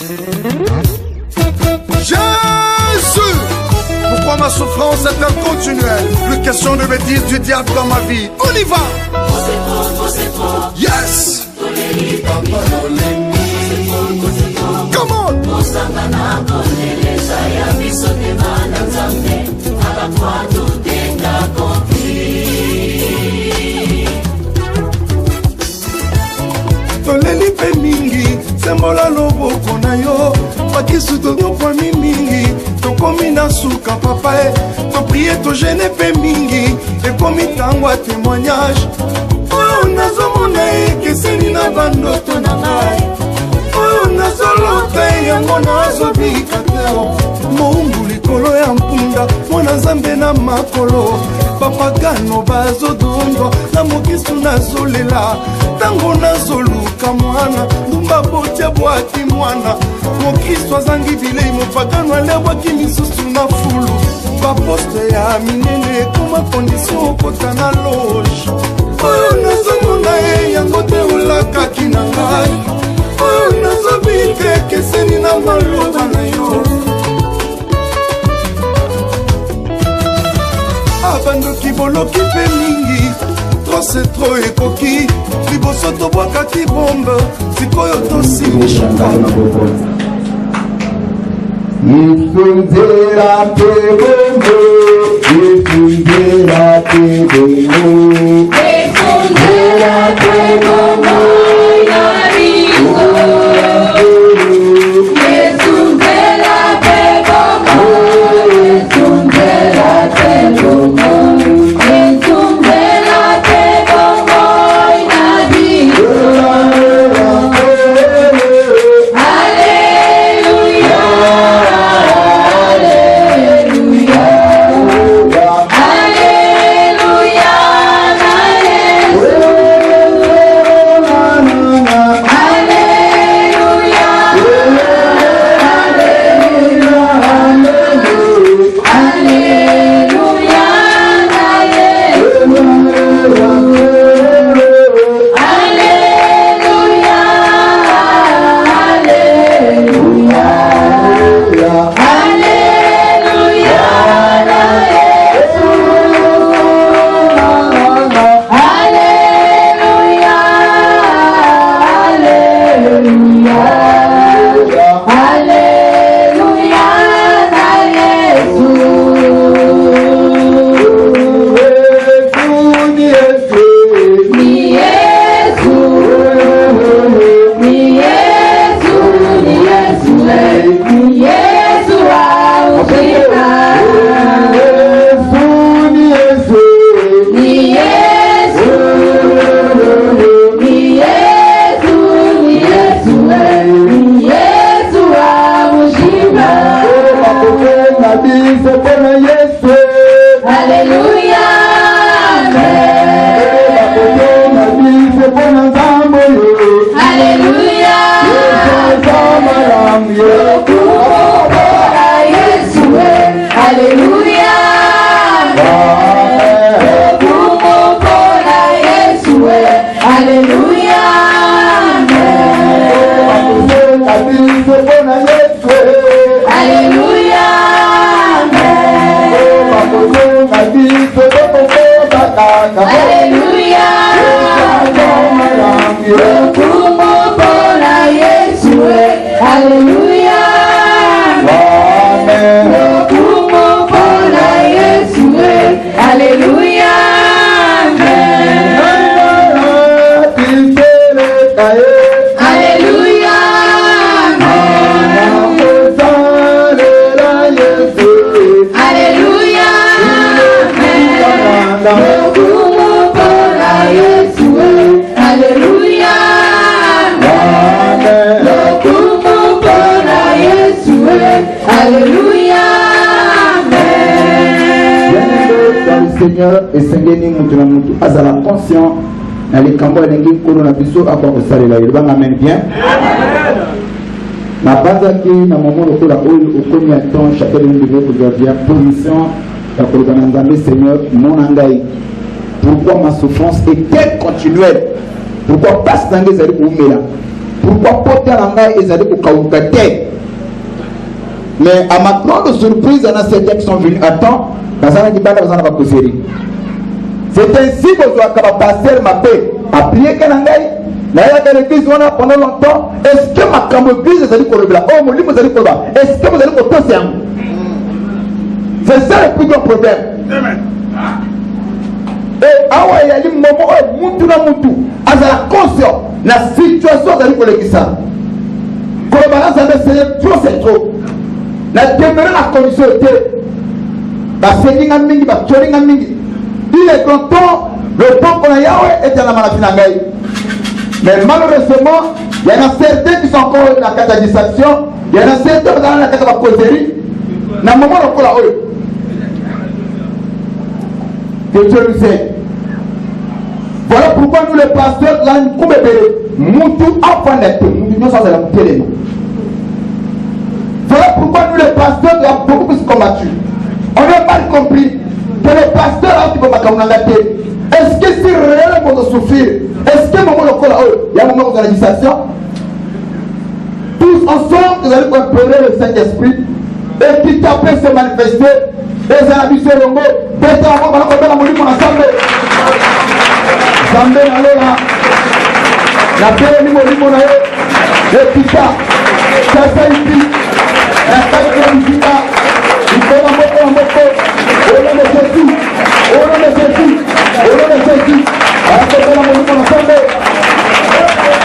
Jésus, pourquoi ma souffrance est-elle continuelle? Plus question de bêtises du diable dans ma vie. On y va. Yes. Come on. Toleli pe mingi, sembola loboko na yo. Pakisu tonyokoni mingi, tokomi na suka papa e. To prier to gêne pe mingi, ekomi tango a témoignage. Oh nazomona ekeseni na bandoto na ngai. Oh nazolota yango nazobika te. Moumbu likolo ya mpunda, mwana nzambe na makolo. Papagano bazodondo, na mokisu nazolela. Tango nazoluka mwana, ndumba botia bwaki mwana. Mokisu azangi bilei, mopagano alebwaki misusu na fulu. Baposte ya minene, koma kondisyon okota na loge. Oyo nazomona yango te olakaki na ngai. Oyo nazobika ekeseni na maloba na yo. Abandoki boloki pe mingi, trop c'est trop ekoki. Liboso tobwakaki bombe, sikoyo tosimishaka. Ifunzera pe bombe, ifunzera pe bombe, ifunzera pe bombe, yarizo. Ifunzera pe bombe, ifunzera pe bombe. Seigneur et Seigneur Moutouna Moutou azala conscient na les cambo elengi kono na biso akwa kosalela yebanga amen bien na bazaki na moment lokola oyo okomi à temps chacun de nous devait aujourd'hui position ya kolobana nzambe Seigneur mon angai pourquoi ma souffrance est-elle continuelle, pourquoi passe tangue ezali koumela pourquoi porter la main et aller pour Kaoukate. Mais à ma grande surprise, il y en a certains qui sont venus à temps. C'est ainsi que le pasteur m'a fait appliquer Kanangai. L'église pendant longtemps. Est-ce que ma église est allée pour le blanc? Oh, mon livre est allé pour le blanc. Est-ce que vous allez pour tout ça? C'est ça le plus grand problème. Et ah ouais, il y a un moment où Moutou na Moutou, à la conscience, la situation est allée pour l'église. Quand le balance a trop, c'est trop. La demeure la condition était. Il est content, le peuple de Yahweh est dans la maladie. Mais malheureusement, il y en a certains qui sont encore dans la catadisation, il y en a certains qui sont dans la causerie. Dans le moment où on est que Dieu nous aide. Voilà pourquoi nous les pasteurs, là, nous sommes Moutou enfant d'être, nous sommes dans la télé. Voilà pourquoi nous les pasteurs, nous avons beaucoup plus combattu. On n'a pas compris que les pasteurs qui vont est-ce que c'est réel pour nous souffrir? Est-ce que il y a un moment de réalisation? Tous ensemble, nous allons implorer le Saint-Esprit et qui peut se manifester. Les amis se longo, peut-être avant qu'on va la mourir pour ensemble. Zambé Nalola, la paix du Molimo Nayo, le Pita, Sasaïti, la taille de la musique. Il faut la moto, au nom de Jésus, au nom de Jésus, au nom de Jésus.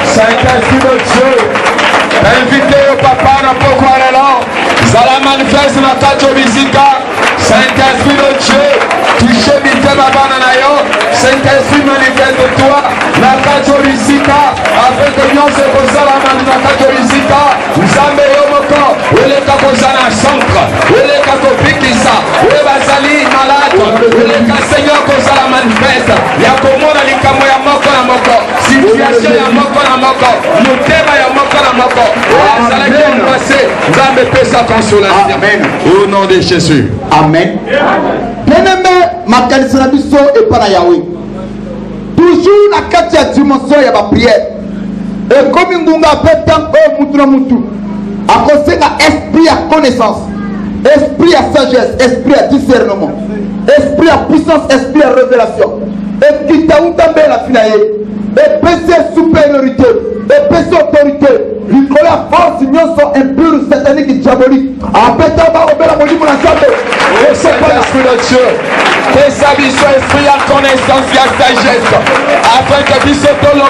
Saint-Esprit de Dieu, invité au papa na Pokoarelo, Zala manifeste na Tacho Bizika. Saint-Esprit de Dieu, touchez Bité Babana Nayo, Saint-Esprit manifeste de toi, na Tacho Bizika, afin que nous se posons na Tacho Bizika, Nzambe Yomoko, Wele Kakozana Centre, Wele Kakopikisa, Wele Bazali malade, Wele Seigneur Kozala manifeste, Yakomona Likamo ya Moko na Moko, situation ya Moko na Moko, Mutema ya Moko na Moko, Azala qui est passé, Nzambe paie sa consolation. Au nom de Jésus. Amen. Bien-aimé, ma qualité et par Yahweh. Toujours la quatrième dimension, il y a ma prière. Et comme une gunga fait tant que Moutou na Moutou, à cause de l'esprit à connaissance, esprit à sagesse, esprit à discernement, esprit à puissance, esprit à révélation. Et qui t'a oublié la finale. Et péché supériorité, et péché autorité. La force, nous sommes impurs, sataniques et diaboliques. Après, tu vas ouvrir la maudite pour la santé. Au Saint-Esprit de Dieu, que sa vision esprit à connaissance et à sagesse, afin que tu se donnes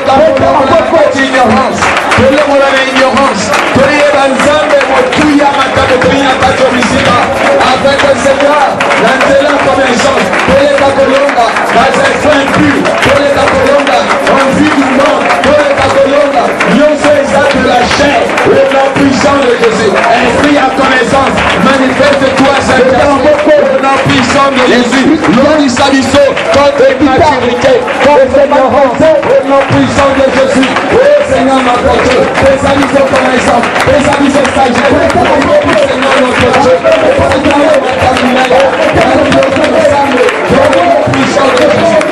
l'ignorance, que le monde a l'ignorance, que les Banzambe, Motuya, Matane, Trina, Tacho, Misika, afin que Seigneur, l'antenne en connaissance, que les Kakolonga, les esprits impurs, que les Kakolonga, en vie du monde, que les Kakolonga, nous sommes exacts de la chair, le nom puissant de Jésus, esprit à connaissance, manifeste-toi, Seigneur, le nom puissant de Jésus, l'on dit Sabiso, contre maturité, contre ignorance, le nom puissant de Jésus, oh Seigneur notre Dieu, tes amis de connaissance, tes amis de sagesse, Seigneur notre Dieu, puissant de Jésus, notre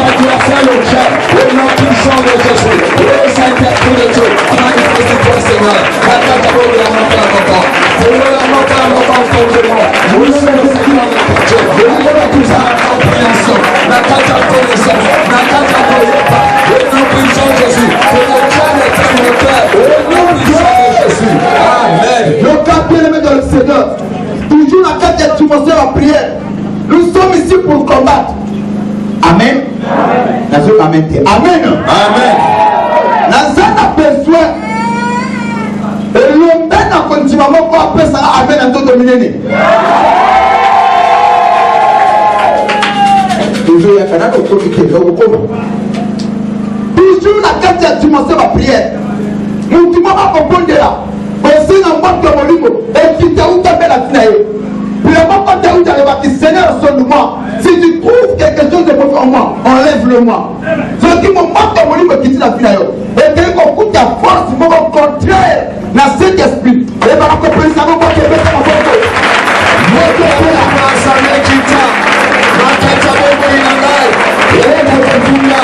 adversaire le cœur, le nom puissant de Jésus, le Saint-Esprit de Dieu, manifeste-toi Seigneur, la catégorie de la mort encore, pour la mort contre moi, nous sommes le Seigneur notre Dieu, le nom de tout ça, la compréhension, la connaissance, la le nom puissant de Jésus, pour le cœur de mon cœur, le nom puissant de Jésus, Amen. Le capitaine dans le Seigneur, toujours la quatrième dimension la prière. Nous sommes ici pour combattre. Amen. Amen. Amen. Amen. Nazana besoin. Et l'homme n'a continuellement pas après ça. Amen. Un autre dominé. Toujours il y a un autre autorité. Toujours la quatrième dimension la prière. Nous ne pouvons pas comprendre là. Aussi dans votre volume. Et qui t'a ouvert la finale. Vraiment, quand tu as dit Seigneur, sonne-moi. Si tu trouves quelque chose de bon en moi, enlève-le-moi. Ce qui me manque dans mon livre qui dit la finale. Et que qu'on coûte ta force, mon contraire, dans cet esprit. Et par la compréhension, on va te mettre en photo. Votre Père, Samuel Kita, Makata Bobo Inangai, Elena Bobuya,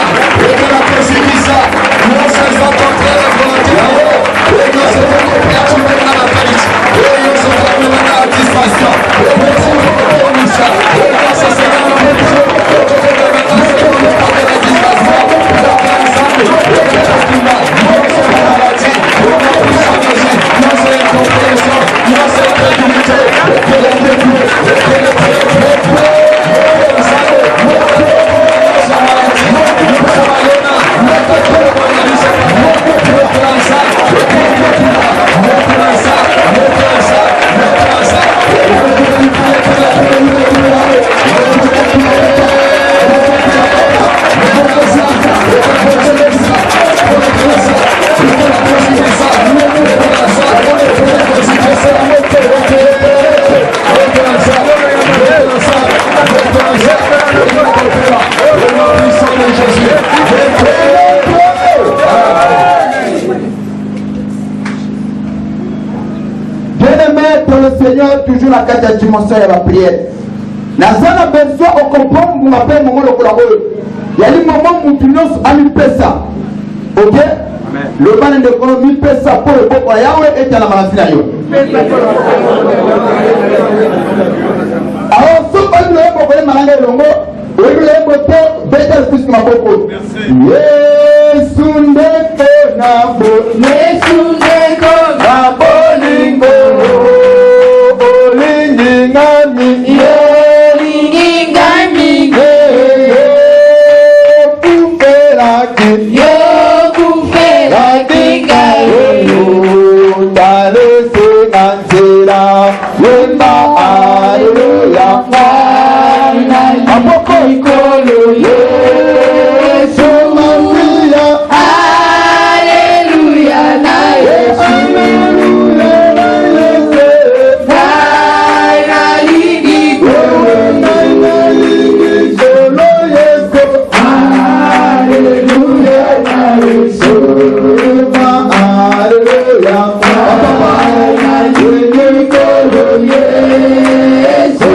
Seigneur, toujours la carte de dimension de la prière. Nazana besoin au comprendre mon appel moment de collaborer. Il y a des moments où tu n'oses à 1000 pesa. Ok? Le ban de l'économie 1000 pesa pour le peuple Yahweh et à la maladie. Alors, ce que nous avons fait, Malanga Longo, oui, nous avons fait, Bétel plus que ma popo. Yesu ndeko nabo, Yesu ndeko nabo lingo, olingi ngami, olingi ngami, kufelaki, kufelaki ngayo, talese ngansela, wema aleluya, apoko ikolo Yesu mafia, aleluya na Yesu, aleluya na Yesu, finally ikolo Yesu, aleluya na Yesu, aleluya, finally ikolo Yesu.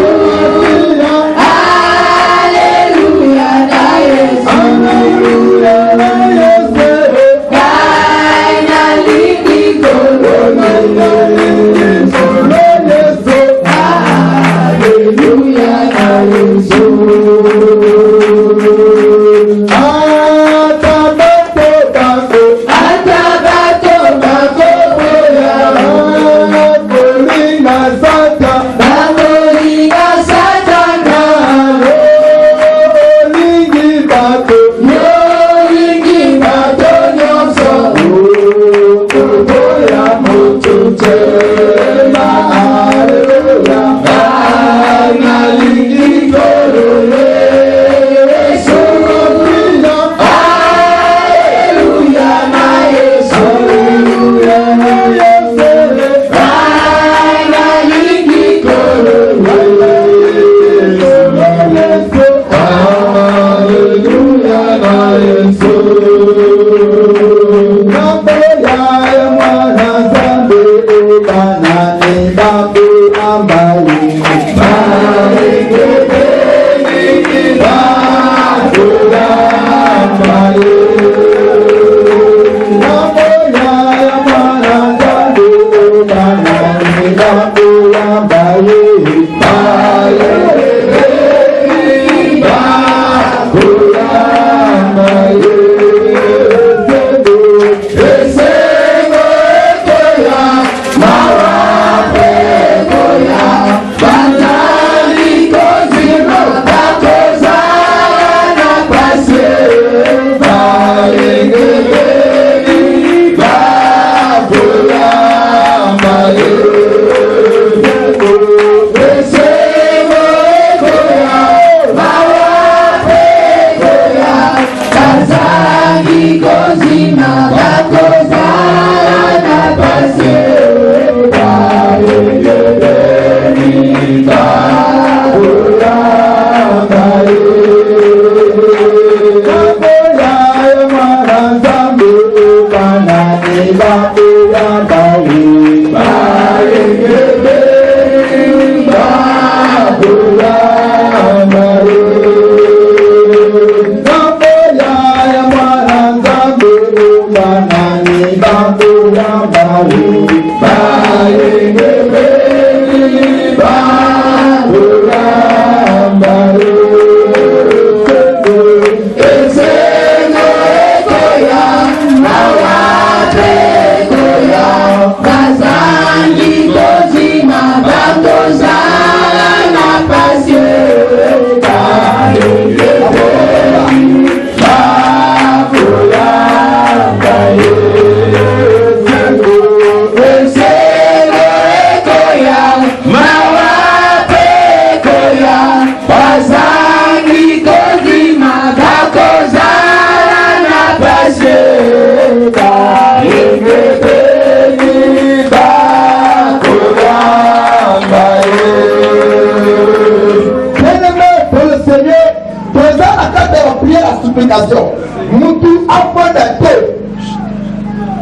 Moutou apprend d'un peu.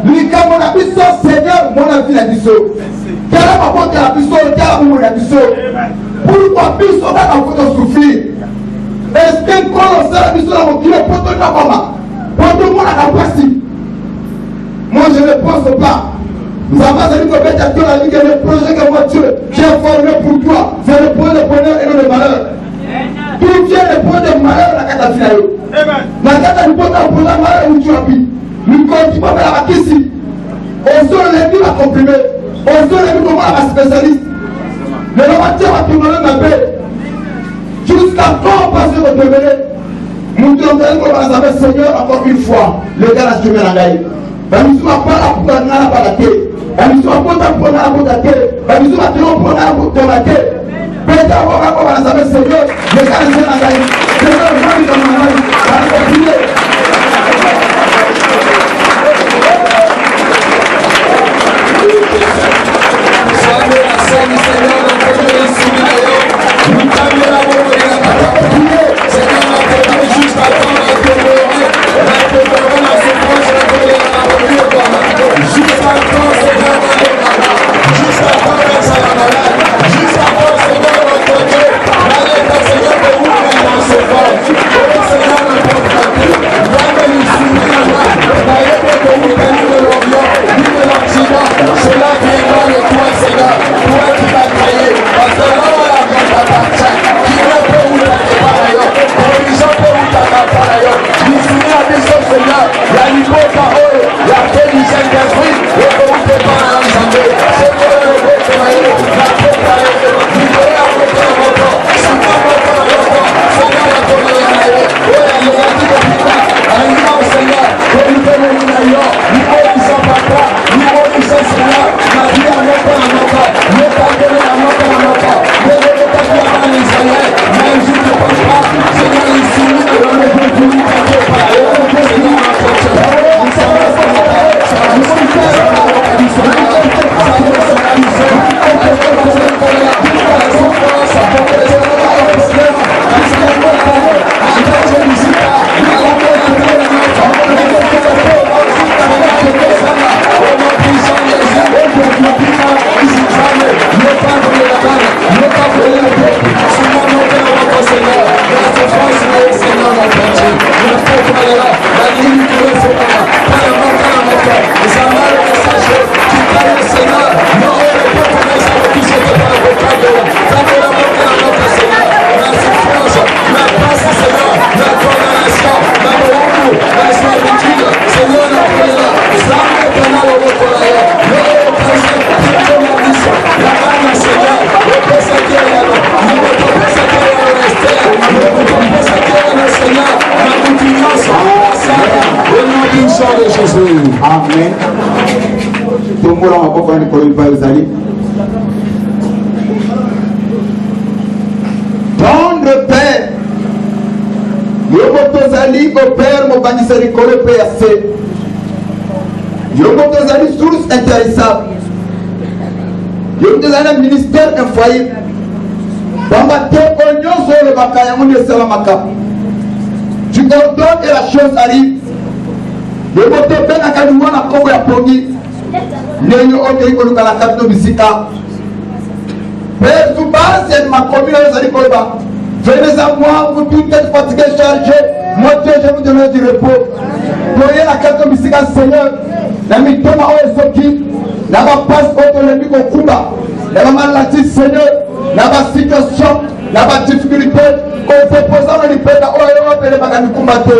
Lui, comme on a vu son Seigneur, mon avis, la dit tala maboko ya biso tala bomoi ya biso pourquoi biso kaka foto souffrir est-ce que nkolo osala biso na mokili po tokabama po tomonaka mpasi moi je ne pense pas nzambe azali kobeta to na ligue le projet que moi Dieu j'ai formé pour toi c'est le point de bonheur et non de malheur tout Dieu le point de malheur na kata fila yo na kata lipota mpona malheur utu wapi mikoti popela bakisi ozolebi bakomprime ozolebi komona baspécialiste lelo batia batongole mabe jusqu'à quand passe kotemele mutu ozali koloba nzambe Seigneur encore une fois le gars na chemin na ngai bamisu bapala mpona nga na bala te bamisu bapota mpona na bota te bamisu batelo mpona na botoma te peta bokakoba na nzambe Seigneur le gars na chemin na ngai Seigneur vamikama na ngai banakontinue Amen. Tombola maboko ni kolimba uzali. Tendre Père. Yoko tozali ko Père mo bandisa rikole PAC. Yoko tozali source intarissable. Yoko tozali ministère infaillible. Bamba te konyoso le bakaya monde salamaka. Tu ordonnes et la chose arrive. Le moto ben akadumwa na kongo ya pongi nenyo oke iko luka la kapito bisika Père Zouba c'est ma commune zali koba venez à moi vous toutes êtes fatigués chargés moi Dieu je vous donne du repos voyez la kapito bisika Seigneur na mitoma o soki na ba passe auto le biko kumba na ba maladie Seigneur na ba situation na ba difficulté on se pose dans le père o yo pele baka mikumba te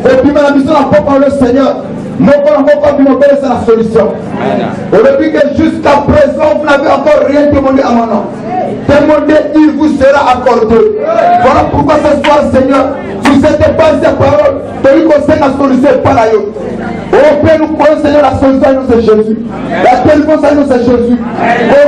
et puis la mission à propre le Seigneur mon c'est la solution au début que jusqu'à présent vous n'avez encore rien demandé à mon nom demandez il vous sera accordé voilà pourquoi ce soir Seigneur vous êtes pas ces paroles de lui conseiller la solution par la yo au Père nous connaissons Seigneur la solution c'est Jésus la téléphone c'est Jésus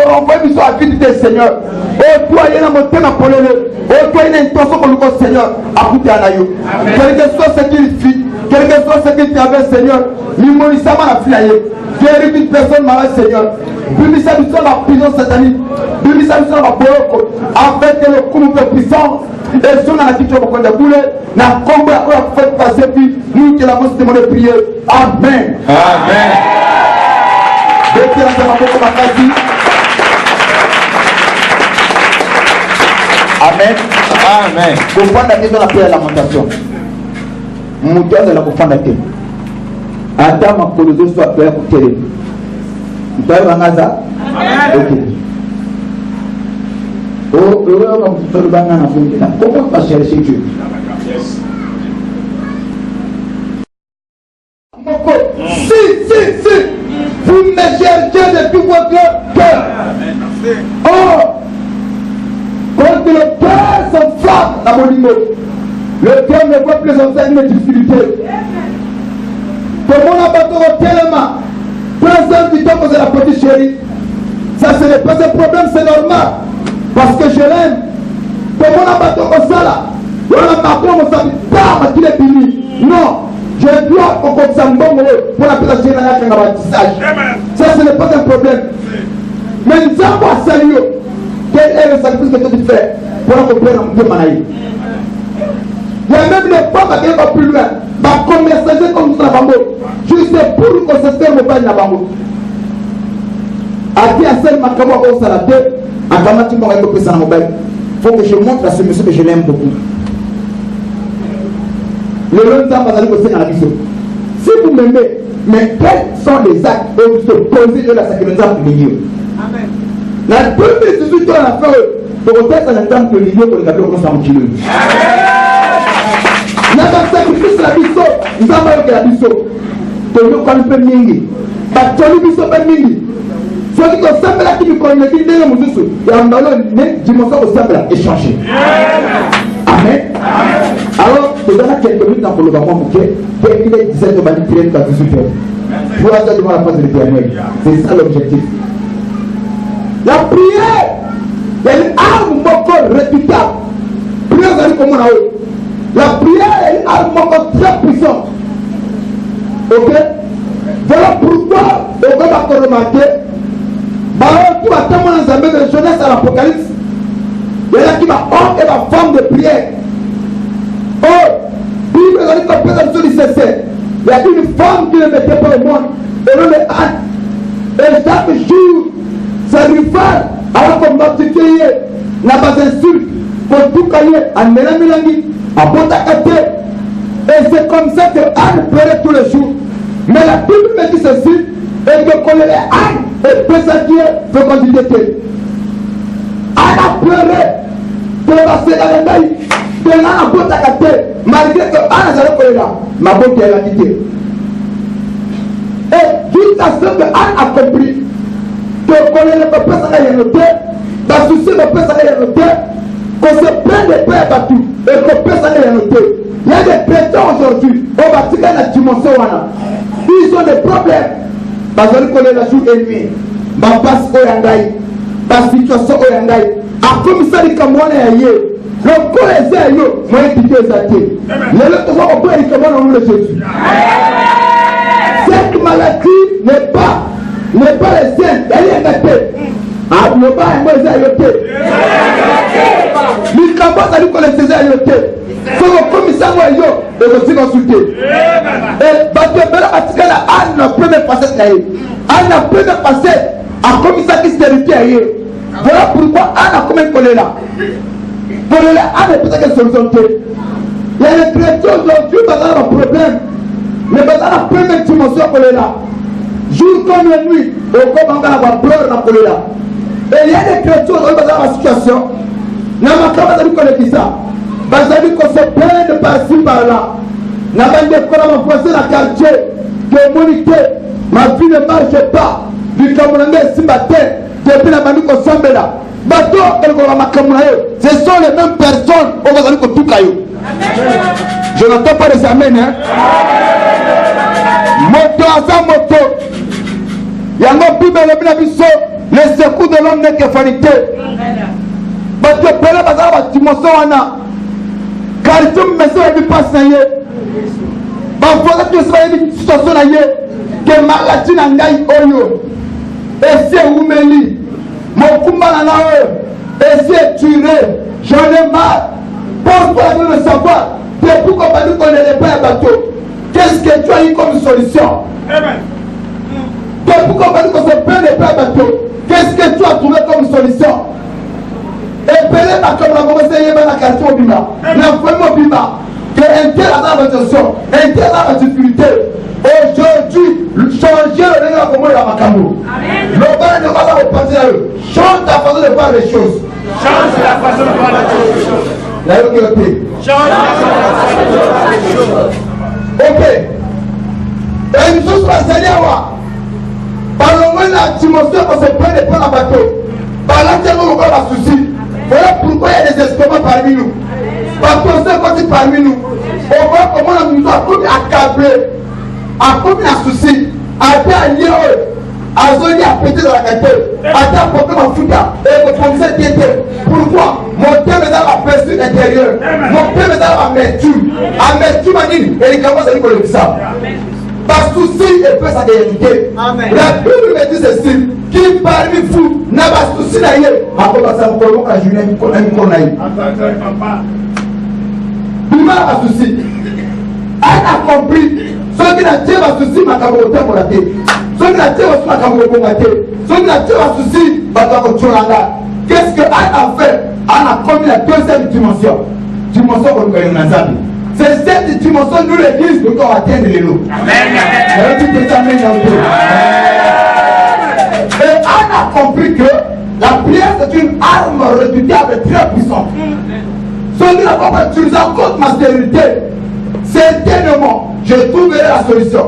on envoie mission à vie Seigneur au toi il y a mon thème à polele au toi il y a une intention pour le Seigneur à goûter à la yo quel que soit ce qu'il fit quel que soit ce qu'il fait Seigneur l'immonisama la flaye guérir une personne malade Seigneur bimisa biso la prison satanique bimisa biso la boloko avec le coup de puissance et son la kicho ko de boule na kombo ya fait passer puis nous qui la mose demander prier amen amen depuis la sama ko makasi Amen. Amen. Kufanda kitu na pia lamentation. Mutaza la kufanda kitu. Ata makolo zoso apela kutele. Mtayo bangaza? Amen. Oh, on va vous faire banga na fondina. Comment pas chercher Dieu? Yes. Si, vous me cherchez de tout votre cœur. Oh, quand le cœur s'enflamme dans mon niveau, le cœur ne voit plus enseigner mes difficultés. Pour mon abattoir tellement, présent du temps que c'est la petite chérie, ça ce n'est pas un problème, c'est normal. Parce que je l'aime. Pour mon abattoir comme ça là, on a marqué mon salut, bam, qu'il est fini. Non. Je dois au Kotsambongo pour la place de la baptisage. Ça, ce n'est pas un problème. Mais nous avons salué. Quel est le sacrifice que tu fais pour accomplir un peu manaï? Il y a même des femmes qui vont plus loin. Ma conversation comme nous avons juste pour qu'on se ferme au bain de la bambou. A dit à celle ma caméra au salade, à Kamati Moraï de Pessan Mobile. Il faut que je montre à ce monsieur que je l'aime beaucoup. Le long temps, si vous m'aimez, mais quels sont les actes que vous posez de la sacralité de Dieu? Amen. La première chose qu'on a fait, pour faire ça, temps que Dieu pour le gâteau qu'on s'en tire. N'a pas sacrifice la biso, nous avons eu la biso. Pour nous, quand nous faisons mingi, parce que nous faisons pas mingi. Soit que ça fait la qui nous connaît, qui est le moussou, et en allant, dimension au simple échanger. Amen. Alors, nous avons quelques minutes pour le moment, qu'il est 17 h 18 h. Pour la devant la face de l'Éternel. C'est ça l'objectif. La prière est une arme encore réputable. Prière, comme on a eu. La prière est une arme encore très puissante. Ok? Voilà pourquoi, on va encore remarquer, tout à temps, dans les de Genèse à l'Apocalypse, il y en a qui va homme et ma femme de prière. Oh, Bible a dit qu'on peut sur l'ICC. Il y a une femme qui ne mettait pas au monde, et non les Anne. Et chaque jour, sa rival, alors qu'on va se tuer, n'a pas d'insulte, pour tout cahier, à Mélamélangi, à Botakate. Et c'est comme ça que Anne pleurait tous les jours. Mais la Bible me dit ceci, et que quand elle est Anne, et Pesadier, faut qu'on dit d'été. Anne a pleuré, pour passer dans les mailles. Malgré que Anne a là, ma bonne elle a quitté. Et jusqu'à ce que Anne a compris que qu'on ne peut pas s'arrêter noté, parce que si on peut s'arrêter noté, qu'on se prenne des pères battus et qu'on peut s'arrêter noté. Il y a des chrétiens aujourd'hui, on va tirer la dimension. Ils ont des problèmes. Parce que qu'on est la jour et nuit. Ma passe au Yangaï, ma situation au Yangaï. A comme ça, les Camerounais ailleurs. Le corps est à eux, moi je dis que ça t'est. Le autre fois, on peut aller comment on le Jésus. Cette maladie n'est pas les siennes, elle est gâtée. Ah, ne pas un mot à yoté. Le Cameroun, ça dit qu'on est à yoté. Faut que commissaire moi yo, et aussi consulter. Et parce que Bella Batikala a la première facette là. A la première facette, a commissaire qui se terrifie ailleurs. Voilà pourquoi Anne a combien de là. Pour les Anne peut-être qu'elle solution. Il y a les chrétiens aujourd'hui, ils ont un problème. Mais ils ont la première dimension pour les là. Jour comme la nuit, au comme on va avoir peur pour les là. Et il y a des chrétiens aujourd'hui, ils ont la situation. N'a pas dit ça. Parce qu'on se plaint de par-ci par-là. N'a pas dit qu'on a la quartier, que monité, ma vie ne marche pas. Du Cameroun, si ma tête, depuis la manie qu'on semble là. Ce sont les mêmes personnes au Bazali que tout caillou. Je n'entends pas les amens. Moto à sa moto. Yango Bible les secours de l'homme n'est que vanité. Parce que Pela Bazali va dimension wana. Car il faut me mettre pas saillé. Parfois que ce soit une situation naïe que maladie n'angaï oyo. Et c'est Oumeli. Mon combat là, essayer de tuer, j'en ai marre. Pense-toi de le savoir. Depuis qu'on va nous connaître pas un bateau, qu'est-ce que tu as eu comme solution? Depuis qu'on va nous connaître pas un bateau, qu'est-ce que tu as trouvé comme solution? Et Pelé m'a comme la commencé à la quartier au Bima. La fois au Bima. Que un tel a la situation, un tel a la difficulté. Aujourd'hui, changer le regard comme la Macambo. Le bas ne va pas repenser à eux. Change ta façon de voir les choses. Change la façon de voir les choses. La localité. Change la façon de voir les choses. Ok. Et une chose va s'allier. Par le moins, la dimension qu'on se prend de prendre un bateau. Par là, c'est nous encore un souci. Voilà pourquoi il y a des escrocs parmi nous. Parce qu'on sait qu'on dit parmi nous. On voit comment la nous a tout accablé. A comme un souci, a été allié à zone à péter dans la qualité, a été apporté ma fouta, et le commissaire qui était. Pourquoi? Mon thème est dans la personne intérieure, mon thème est dans l'amertume. Amertume à dire, et les commence à dire qu'on le dit ça. Par souci et peut sa réalité. La Bible me dit ceci, qui parmi vous n'a pas souci d'ailleurs, à commencer à vous connaître la journée qu'on a eu qu'on a eu. Bima a souci. Elle a compris. Ceux qui n'ont pas souci, ma camouflage pour la tête. Ceux qui n'ont pas camouflage pour la tête. Ceux qui n'ont pas souci, ma camouflage. Qu'est-ce qu'elle a fait? Elle a commis la deuxième dimension. Dimension qu'on connaît dans la vie. C'est cette dimension, nous l'église, nous devons atteindre les lots. Amen. Et elle a compris que la prière c'est une arme redoutable et très puissante. Ceux qui n'ont pas utilisé contre ma stérilité, certainement, je trouverai la solution.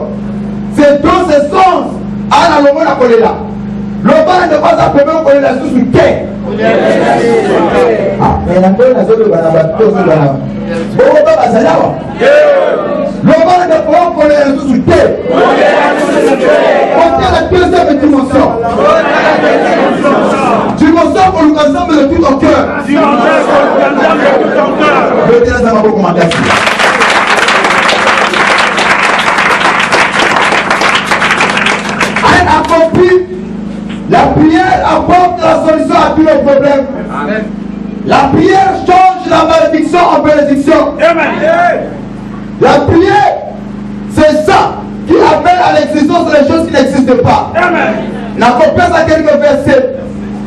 C'est dans ce sens, à la lomona kolela. L'obana ne va pas appeler kolela sous terre. Ah, mais la kolela sous le banaba, tout le banaba. Bon, baba, ça là. L'obana ne va pas kolela sous terre. On est la deuxième dimension. Dimension pour nous ensemble de tout ton cœur. Le terrain, ça va beaucoup m'intéresser. La prière apporte la solution à tous les problèmes. Amen. La prière change la malédiction en bénédiction. Amen. La prière, c'est ça qui appelle à l'existence des choses qui n'existent pas. Amen. La compétence à quelques versets.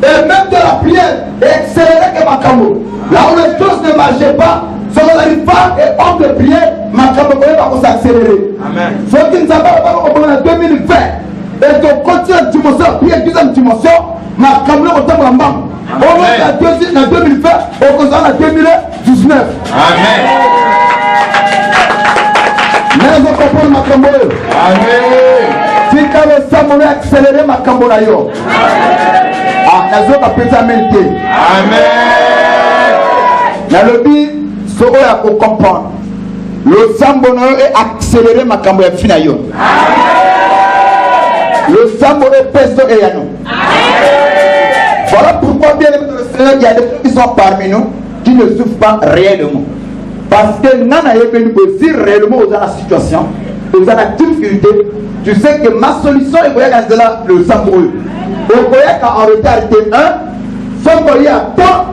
Et même de la prière est accélérée que Macambo. Là où les choses ne marchaient pas, selon les femmes et hommes de prière, Macambo va s'accélérer. Amen. Ceux qui ne savent pas comment en 2020. Et donc, continue la dimension, puis la deuxième dimension, ma caméra au temps de la au moins la 2020, au constant la 2019. Amen. Mais on comprend ma caméra. Amen. Si tu as le sang, accélérer ma caméra. Ah, la zone a pété à mente. Amen. Dans le but, ce qu'on a pour comprendre, le sang est accéléré ma caméra finalement. Amen. Le sang est pesto et à nous. Voilà pourquoi, bien aimé le Seigneur, il y a des gens qui sont parmi nous qui ne souffrent pas réellement. Parce que nous avons si réellement dans la situation, dans la difficulté, tu sais que ma solution est de le sang brûle. Au voyage en retard était un, sans qu'il y a temps,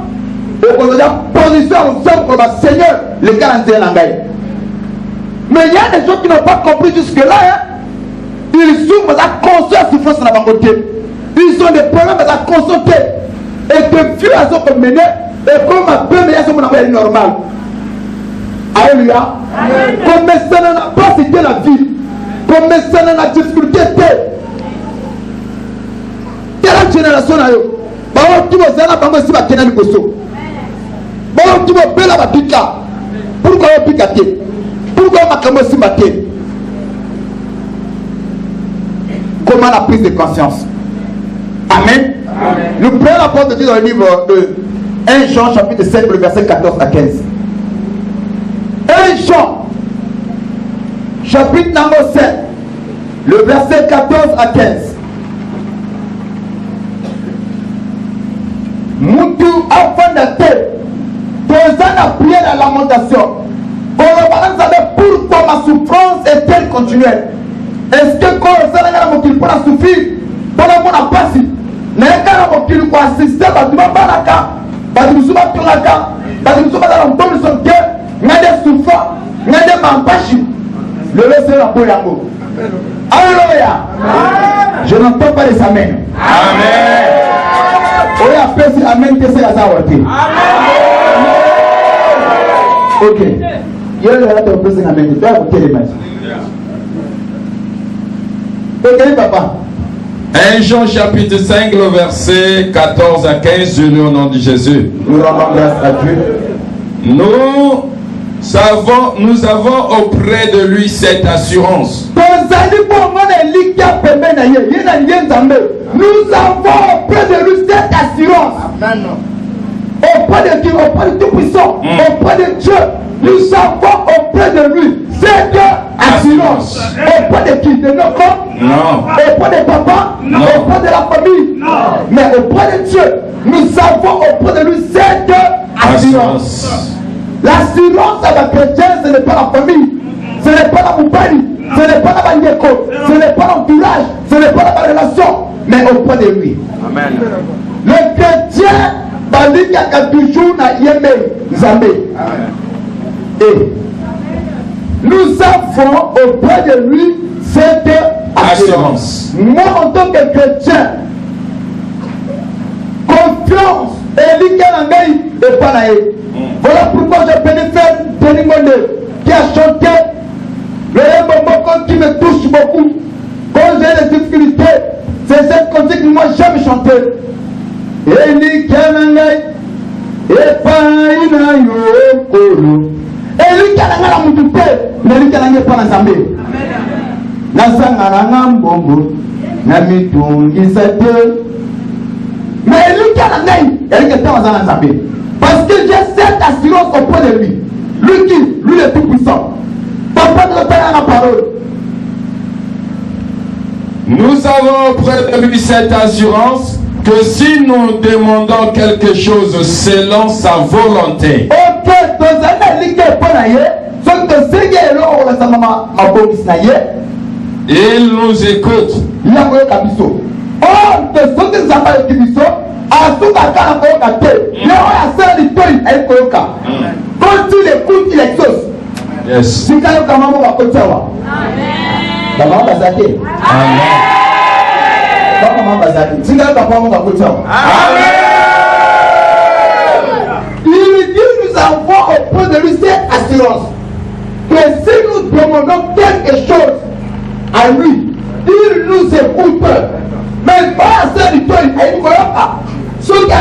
au voyage position ensemble comme un Seigneur, le 41 langage. Mais il y a des gens qui n'ont pas compris jusque-là. Ils souffrent de la conscience souffrance dans la côté. Ils ont des problèmes de la conscience. Et depuis ils ont mené, et comme ma première ils sont normal. Alléluia. Comme ça n'a pas c'était la vie. Comme ça n'a pas difficulté. Quelle génération a eu? Bah tu vas zana bango si ba kenani koso. Bah tu vas bela ba pika. Pourquoi on pika te? Pourquoi ma kamo si maté? Comment la prise de conscience? Amen. Amen. Nous prenons la porte de Dieu dans le livre de 1 Jean chapitre 7 le verset 14 à 15. 1 Jean chapitre numéro 7 le verset 14 à 15. Moutou enfant de terre, posant la prière à la lamentation. Pourquoi ma souffrance est-elle continuelle? Est-ce que quand on s'est rendu pour la souffrir, pendant qu'on a passé, n'a pas qu'il faut assister à tout le monde, nous sommes dans le temps de son cœur, nous avons des souffrances, nous avons des mampachi. Le laisser la peau yango. Alléluia. Je n'entends pas les amens. Amen. Oya pesi amen kese ya sawa te. Ok. Yeye ndio pesi amen. Ndio kutelema. Ok papa. 1 Jean chapitre 5, le verset 14 à 15, je lis au nom de Jésus. Nous rendons grâce à Dieu. Nous avons auprès de lui cette assurance. Nous avons auprès de lui cette assurance. Auprès de Dieu, auprès de Tout-Puissant, auprès de Dieu, nous avons auprès de lui cette assurance. Auprès de qui? De nos corps? Non. Auprès de papa? Non. Auprès de la famille? Non. Mais auprès de Dieu, nous avons auprès de lui cette assurance. L'assurance à la chrétienne, ce n'est pas la famille, ce n'est pas la moubali, ce n'est pas la banyeko, ce n'est pas l'entourage, ce n'est pas la relation, mais auprès de lui. Amen. Le chrétien, il y a toujours Yémé, Zambé. Et nous avons auprès de lui cette assurance. Moi, en tant que chrétien, confiance, et pas là. Voilà pourquoi je bénéficie Denis Monde qui a chanté le Yémomoko qui me touche beaucoup. Quand j'ai des difficultés, c'est cette cantique que moi j'aime chanter. Eli Kanangai, Epaina Yokolo. Eli Kananga la Mutute, Eli Kananga pas la Zambé. Nasangana Mbongo, Namitungi Sate. Mais Eli Kanangai, Eli Kananga la Zambé. Parce que j'ai cette assurance auprès de lui. Lui qui? Lui le Tout-Puissant. Papa de la parole. Nous avons auprès de lui cette assurance que si nous demandons quelque chose selon sa volonté, ok, il nous écoute. Quand il écoute, il exauce. Yes. Il dit nous avons auprès de lui cette assurance que si nous demandons quelque chose à lui, il nous écoute. Mais pas assez du temps, il dit ce qui a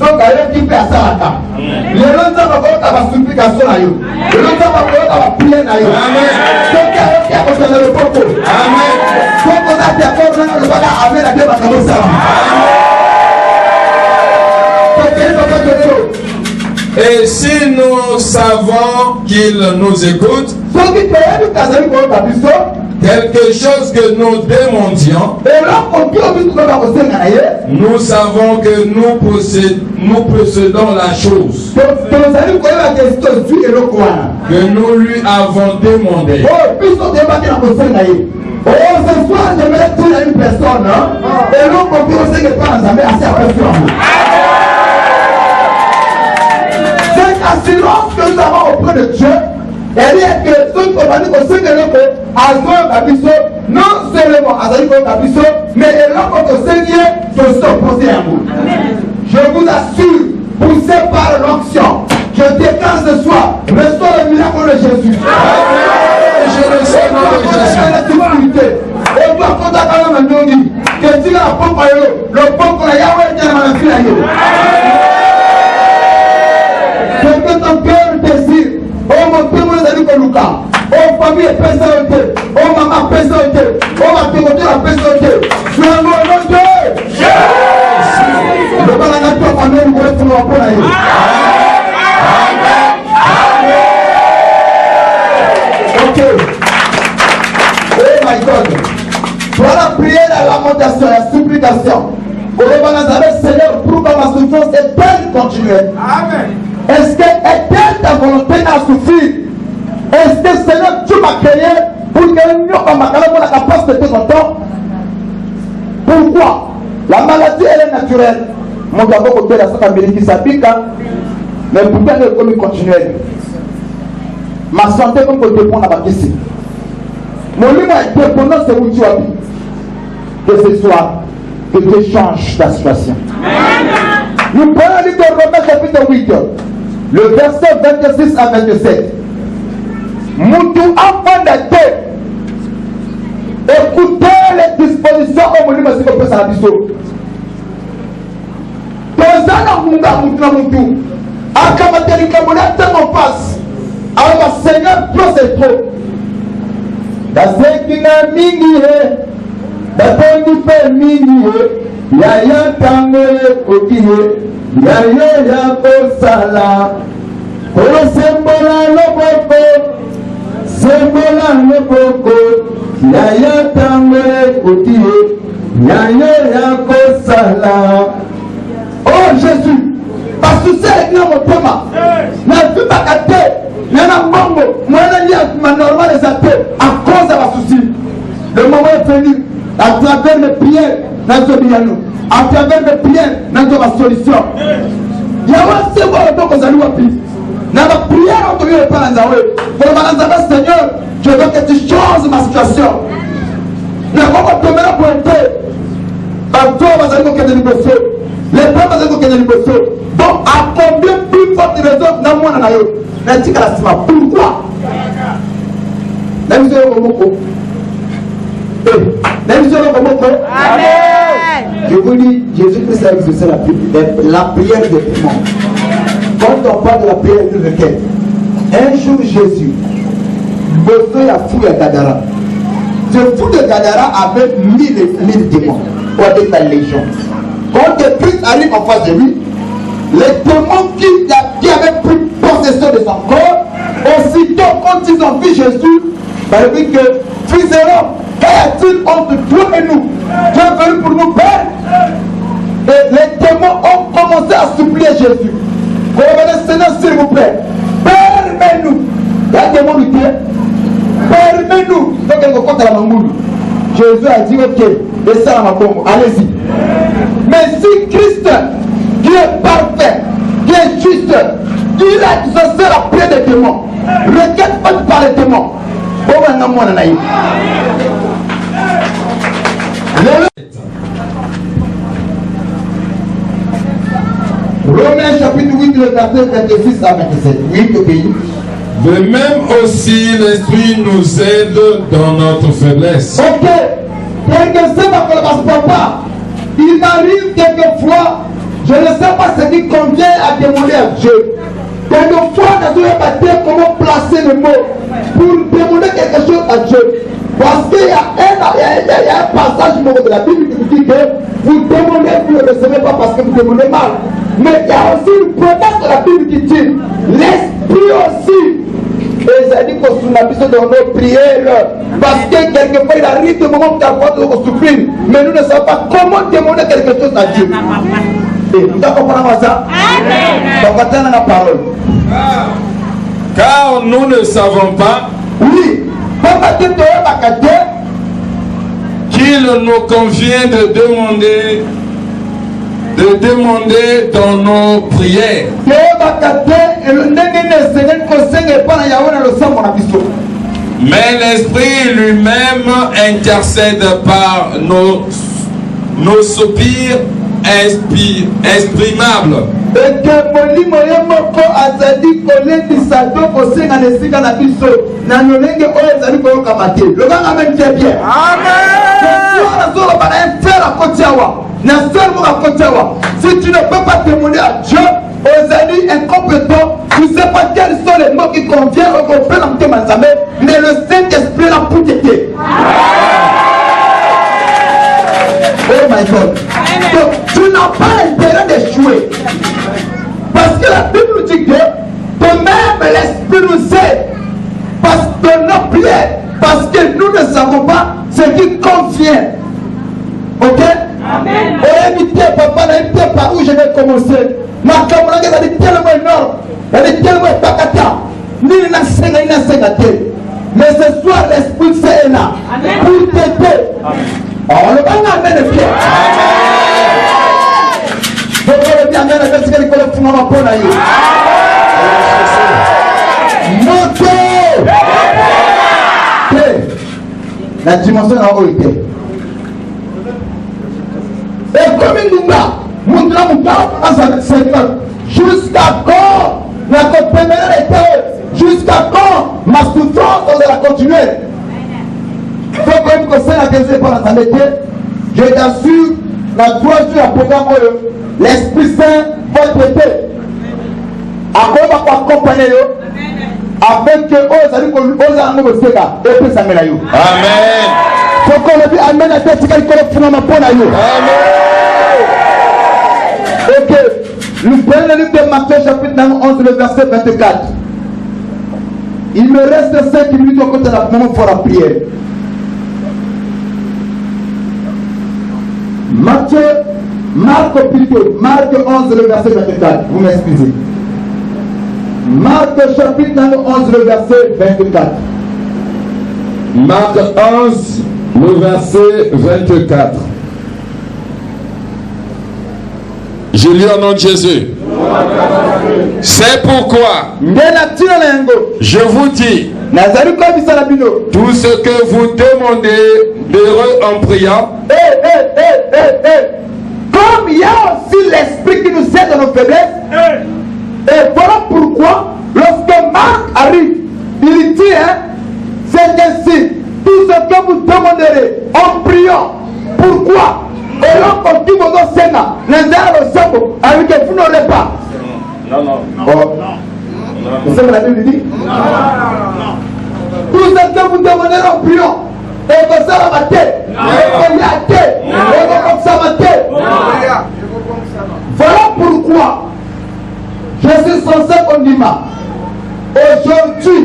so gaye qui fait ça là. Les gens vont avoir la supplication là yo. Les gens vont avoir la prière là yo. Amen. So gaye qui a posé le propos. Amen. So qu'on a fait pour le bala avec la débat comme ça. Et si nous savons qu'il nous écoute, quelque chose que nous demandions, nous savons que nous possédons la chose que nous lui avons demandé. Oh, ce soir, je vais dire à une personne, et l'on peut aussi que pas jamais assez à personne. Cette assurance que nous avons auprès de Dieu, elle dit que ceux qui ont dit que ceux qui ont non seulement à Zaïko, mais elle a encore Seigneur de s'opposer à vous. Je vous assure, poussé par l'onction, je déclenche ce soir, restaure le miracle de Jésus. Je le sais, et toi, quand tu as quand même un nom, que tu as la pompe à l'eau, le pompe à Yahweh est dans la file à l'eau. Ce que ton cœur désire, oh mon Dieu, mon ami Koluka, oh famille est personnalité, oh maman personnalité, oh ma témoté la personnalité, je un nom de Dieu. Le balanga toi, famille, nous voulons tout pour la Yahweh. Ok. Oh my God. Voilà la prière, la lamentation, la supplication. Pour le Nazareth, Seigneur, pour que ma souffrance éternelle continue. Amen. Est-ce que est-elle ta volonté à souffrir? Est-ce que Seigneur, tu m'as créé pour que nous ayons la capacité de temps? Pourquoi? La maladie, elle est naturelle. Mon gars, beaucoup de la santé qui s'applique, mais pourquoi elle est comme continuelle? Ma santé, comme pour répondre à ma question. Mon livre est dépendant, c'est où tu habites. Que ce soit que Dieu change ta situation. Nous prenons le livre de Romains chapitre 8, le verset 26 à 27. Moutou enfant de Dieu, écoutez les dispositions au monument si vous pouvez s'en abisso. Tozana munga moutou, akamateri kamona tant en face. Alors Seigneur, trop c'est trop. Dasekina mingi he, datongi pe mingi he, yaya tango koki he, yaya yako sala. Kolo sembola loboko, sembola loboko, yaya tango koki he, yaya yako sala. Oh Jésus, parce que c'est avec mon thème, na vie bakate. Nana Mbongo, moi ma normal les appels à cause de ma souci. Le moment est venu, à travers mes prières, à travers mes prières, dans ma solution. Il y a aussi bon temps que nous avons pris. Dans ma prière, on ne peut pas l'enzaouer. Pour ma Seigneur, je veux que tu changes ma situation. Le moment que tu me l'as pointé, par toi, on va dire que tu es libéré. Les femmes vont dire que tu es libéré. Donc, à combien plus forte raison dans mon anaïo? Pourquoi? Amen. Je vous dis, Jésus-Christ a exaucé la prière des démons. Quand on parle de la prière d'une requête, un jour Jésus, Bosso a fou à Gadara. Ce fou de Gadara avait 1000 démons, ou avec la légion. Quand Christ arrive en face de lui, les démons qui avaient pris possession de son corps, aussitôt quand ils ont vu Jésus, il dit que fils de l'homme, qu'y a-t-il entre toi et nous? Tu es venu pour nous perdre. Et les démons ont commencé à supplier Jésus. Seigneur, s'il vous plaît, permets-nous. Il y a un démon qui dit, permets-nous. Jésus a dit, ok, descends à ma bombe, allez-y. Mais si Christ, qui est parfait, qui est juste, il a exaucé la prière des démons. Requête faite par les démons. Romains chapitre 8, le verset 26 à 27. Oui, le pays. De même aussi, l'Esprit nous aide dans notre faiblesse. Ok. Papa, il m'arrive quelquefois, je ne sais pas ce qui convient à demander à Dieu. Quelquefois, nous devons pas comment placer le mot pour demander quelque chose à Dieu. Parce qu'il y a un passage de la Bible qui dit que vous demandez, vous ne recevez pas parce que vous demandez mal. Mais il y a aussi une promesse de la Bible qui dit l'Esprit aussi. Et ça dit qu'on se met dans nos prières. Parce que quelquefois il arrive des moments où tu as besoin de souffrir. Mais nous ne savons pas comment demander quelque chose à Dieu. Et vous comprenez ça? Donc attendez la parole. Car nous ne savons pas. Oui. Qu'il nous convient de demander dans nos prières. Mais l'Esprit lui-même intercède par nos soupirs exprimables. Et que molimo yemoko azali kolendisa to kosenga na esika na biso na lolenge oyo ezali koyoka mate lobanga même bien. Si tu ne peux pas demander à Dieu, Ozali incompétent, tu ne sais pas quels sont les mots qui conviennent au complément de Manzamé, mais le Saint-Esprit l'a pour t'aider. Oh my God. Donc tu n'as pas l'intérêt d'échouer. Parce que la Bible dit que de même l'Esprit nous aide. Parce que nos prières, parce que nous ne savons pas ce qui convient. Ok? Amen. Évitez, papa, évitez par où je vais commencer. Ma camarade, elle est tellement énorme. Elle est tellement pakata. Ni n'a senga. Mais ce soir, l'Esprit c'est là. Pour t'aider. Oh, le bang amen est fier. Donc, on est bien, amen, parce que les collègues font un peu là. Montez. La dimension en haut était. Et comme il nous a montré mon temps à sa Seigneur, jusqu'à quand la compréhension était, jusqu'à quand ma souffrance on va continuer. Faut quand même que c'est la question par la santé. Je t'assure, la 3 jours après l'Esprit Saint va traiter. Après, on va accompagner afin que aux amis qu'on nous a amené au Séga et puis ça mène à vous. Amen. Faut qu'on le dise Amen à cette qui est finalement pour nous. Amen. Ok. Nous prenons le livre de Matthieu chapitre 11, le verset 24. Il me reste 5 minutes au côté de la moment pour la prière. Marc 11, le verset 24. Vous m'excusez. Marc chapitre 11, le verset 24. Marc 11, le verset 24. Je lis au nom de Jésus. C'est pourquoi je vous dis, tout ce que vous demanderez en priant, comme il y a aussi l'esprit qui nous aide dans nos faiblesses, et voilà pourquoi, lorsque Marc arrive, il dit, c'est ainsi, tout ce que vous demanderez en priant, pourquoi? Et l'on continue au Sénat, avec que vous n'aurez pas. Non. Vous savez la Bible dit? Tout ce que vous demanderez en priant, et que ça va mater, et que ça va mater. Voilà pourquoi je suis censé qu'on dise aujourd'hui,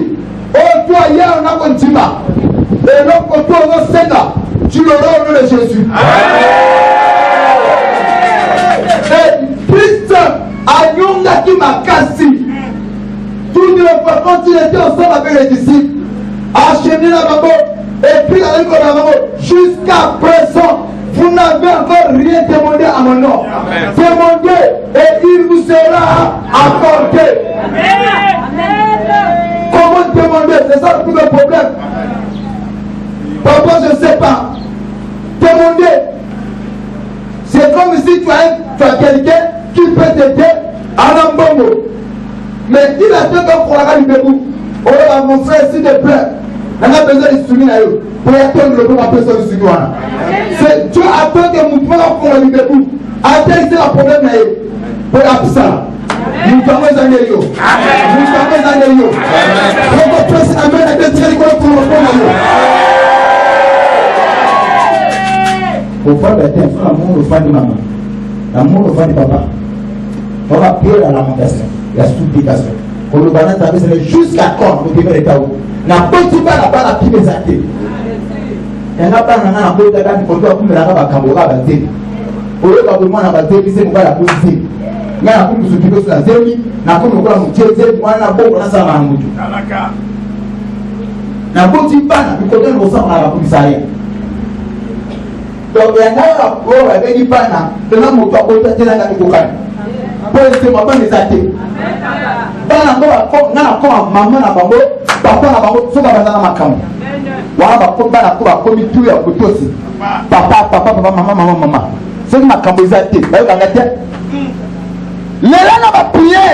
hier on a qu'on dise, et l'autre côté on a Sénat, tu l'auras au nom de Jésus. Et Christ a Nyonga qui m'a cassé. Tout le peuple, quand il était ensemble avec les disciples, a enchaîné la maman, et puis la maman, jusqu'à présent, vous n'avez encore rien demandé à mon nom. Demandez et il vous sera accordé. Comment demander? C'est ça le plus grand problème. Papa, je ne sais pas. Demander. C'est comme si tu as quelqu'un qui peut t'aider à l'embongo. Mais il a dit qu'on pourra aller debout. Oh mon frère, s'il te plaît, on a besoin de soumis à eux. Pour attendre le bon après ça, du Sudouana. Dieu attend que nous pouvons pour aller debout. Attends, c'est le problème là. Pour la ça. Nous sommes les années. Nous sommes les années. On va presser la main à deux tiers pour le bon. Au fond de terre, l'amour au fond de maman, l'amour au fond de papa. On va prier la lamentation, la supplication. On le balance à jusqu'à quand on devait être où. La petite balle à balle à qui les actés. Il y a pas un an pour la photo pour la Camora batté. Au lieu de moi, on a batté, c'est pour la police. Mais la police se sur la zéro, n'a pas de quoi nous tirer, moi, on a beau pour la salle à Moudou. La petite balle, nous connaissons ressemble à la police. Donc, il y a un rapport avec les pannes, de l'homme au toit, de la Gagoukan. Pour laisser ma femme les athées. Dans la maman, la babo, papa, la babo, ça va dans ma cam. Voilà, la commis tout à côté aussi. Papa, maman. C'est ma camboisate. Les gens va prier.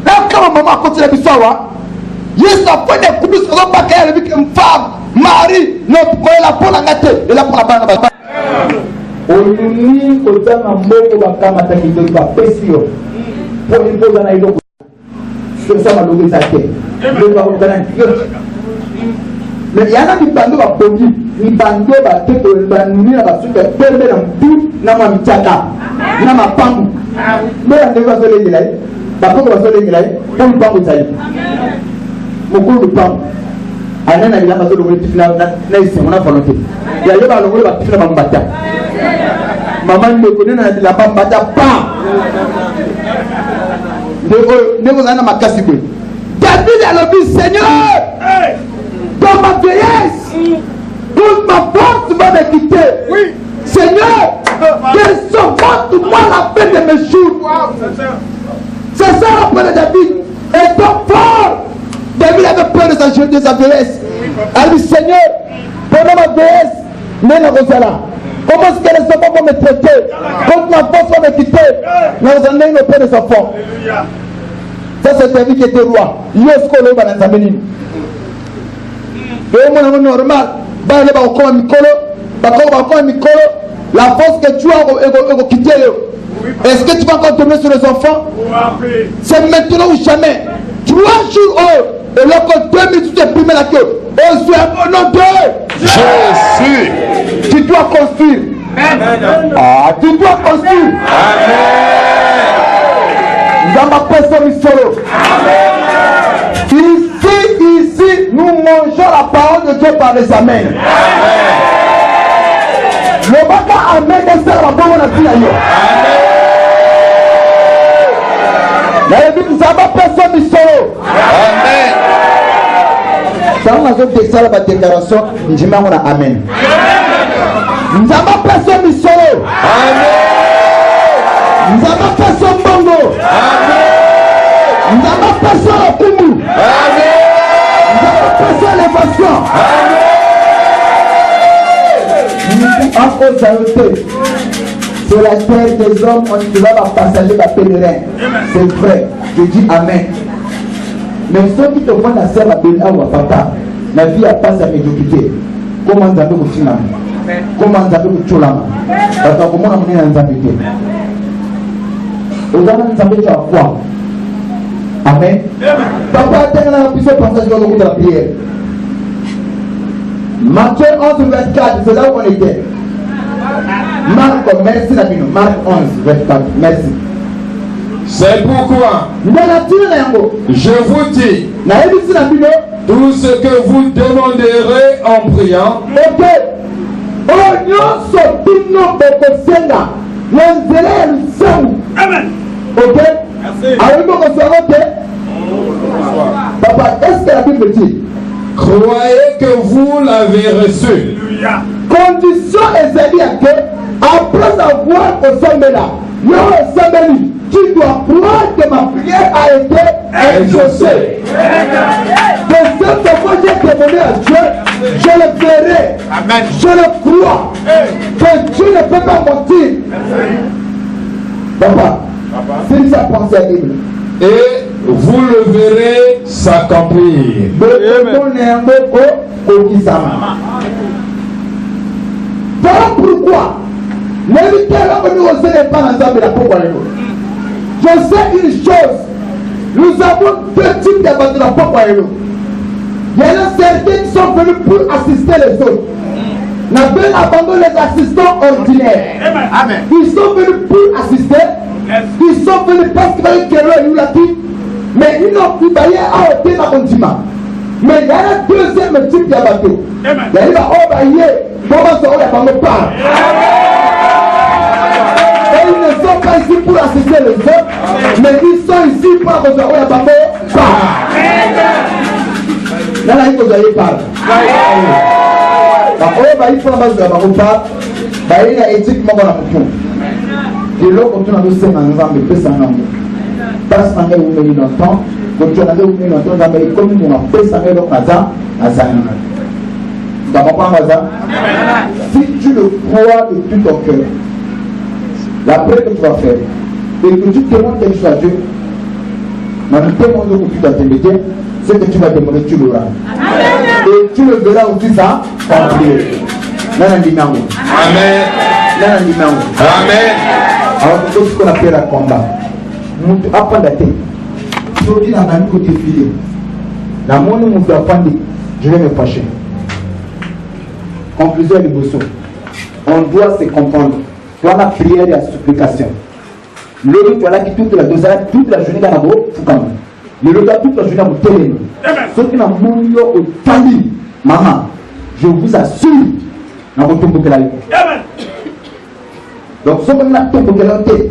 Là, quand maman continue à l'histoire, il y a une fois des coups sur le paquet avec une femme. Marie, notre la pour la gâter, et la pour la banane. Oluni, Ozana Moko, Bakamata, qui doit pas pécio. Pour une pause à Naïdo, c'est ça ma localisation. Mais il y en a qui bandent à Bogi, ni bandent à tête, ni bandent à super, perdre un tout, n'a ma mitaka, n'a ma pamou. Mais on ne va se les dire, par contre, on va se les dire, pour le pamou, ça y est. Beaucoup de pamou. Anana il a pas de l'objectif là, on a volonté. Il y a le ballon, il va faire la bambata. Maman ne connaît pas la bambata, pas. Ne vous en a ma casse. David a le dit, Seigneur, dans ma vieillesse, toute ma force va me quitter. Oui. Seigneur, que sauve moi la fin de mes jours. C'est ça l'appel de David. Et donc fort. David avait peur de sa vieillesse. Elle dit, Seigneur, pendant ma vieillesse, mais la Rosala, Comment est-ce que les enfants vont me traiter? Quand ma force va me quitter, nous en ayons auprès des enfants. Ça, c'est ta vie qui était roi. Il y a ce qu'on a dans la famille. Et moi, normal. La force que tu as quitter. Est-ce que tu vas encore tomber sur les enfants? C'est maintenant ou jamais. 3 jours et là, quand 2 minutes, tu es primé la queue. Au nom de Jésus. Tu dois construire. Ah, tu dois construire. Dans ma personne solo. Ici, nous mangeons la parole de Dieu par les amens. Le baka amen est la bonne la vie ailleurs. Nous avons personne solo. Amen. Ça on a fait la déclaration, nous disons amen. Nous avons personne solo. Amen. Nous avons personne bongo. Amen. Nous avons personne kumu. Amen. Nous avons personne élévation. Encore ajouter, sur la terre des hommes, on ne va pas passager la pèlerin. C'est vrai, je dis amen. Mais ceux qui te font la sœur à Bénin ou à papa, la vie a pas sa médiocrité. Comment vous avez vous finir? Comment vous avez vous tuer? Parce que comment on est en habité? Vous avez un habité à quoi? Amen. Papa, t'es dans la puissance passage de la prière. Matthieu 11, 24, c'est là où on était. Marc, merci Nabino. Marc 11, 24, merci. C'est pourquoi je vous dis tout ce que vous demanderez en priant. Amen. Ok? Papa, est-ce que la Bible dit? Croyez que vous l'avez reçu. Condition est à que, après avoir au là, tu dois croire que ma prière a été exaucée. De cette fois, j'ai demandé à Dieu, je le verrai. Amen. Je le crois. Que Dieu ne peut pas mentir. Papa, c'est ça pensée à la Bible. Et vous le verrez s'accomplir. Voilà pourquoi je sais une chose. Nous avons 2 types de la propre. Il y en a certains qui sont venus pour assister les autres. Nous avons abandonné les assistants ordinaires. Amen. Ils sont venus pour assister. Ils sont venus parce qu'ils l'a dit. Mais ils n'ont plus baillé à ôter ma condiment. Mais il y a un deuxième type de bateau. Il y a un baillé. Comment ça va me parler? Et ils ne sont pas ici pour assister les autres. Mais ils sont ici pour assister les autres. Là, il faut que vous ayez parlé. Il faut que vous ayez parlé. Il y a éthiquement dans la bouton. Et là, quand on a fait un ensemble de personnes, parce qu'on a eu longtemps, quand on a eu longtemps, on a eu comme on a fait ça, donc à Zan. Tu comprends ça? Si tu le crois de tout ton cœur, la prière que tu vas faire, et que tu demandes quelque chose à Dieu, dans le témoin que tu dois te médier, ce que tu vas demander, tu l'auras. Et tu le verras aussi ça, en prière. Amen. Amen. Alors, c'est ce qu'on appelle un combat. Nous apprenons la tête. Si on dit dans la nuit côté filé, la monnaie nous fait apprendre, je vais me fâcher. Conclusion du bousseau. On doit se comprendre. Toi, la prière et la supplication. Le tu as là qui toute la journée dans la boue, Fukam. Le gars toute la journée dans le télé. Ceux qui n'ont pas au tali, maman, je vous assure, dans votre tombe que la vie. Donc, ce qu'on a tombe que la vie.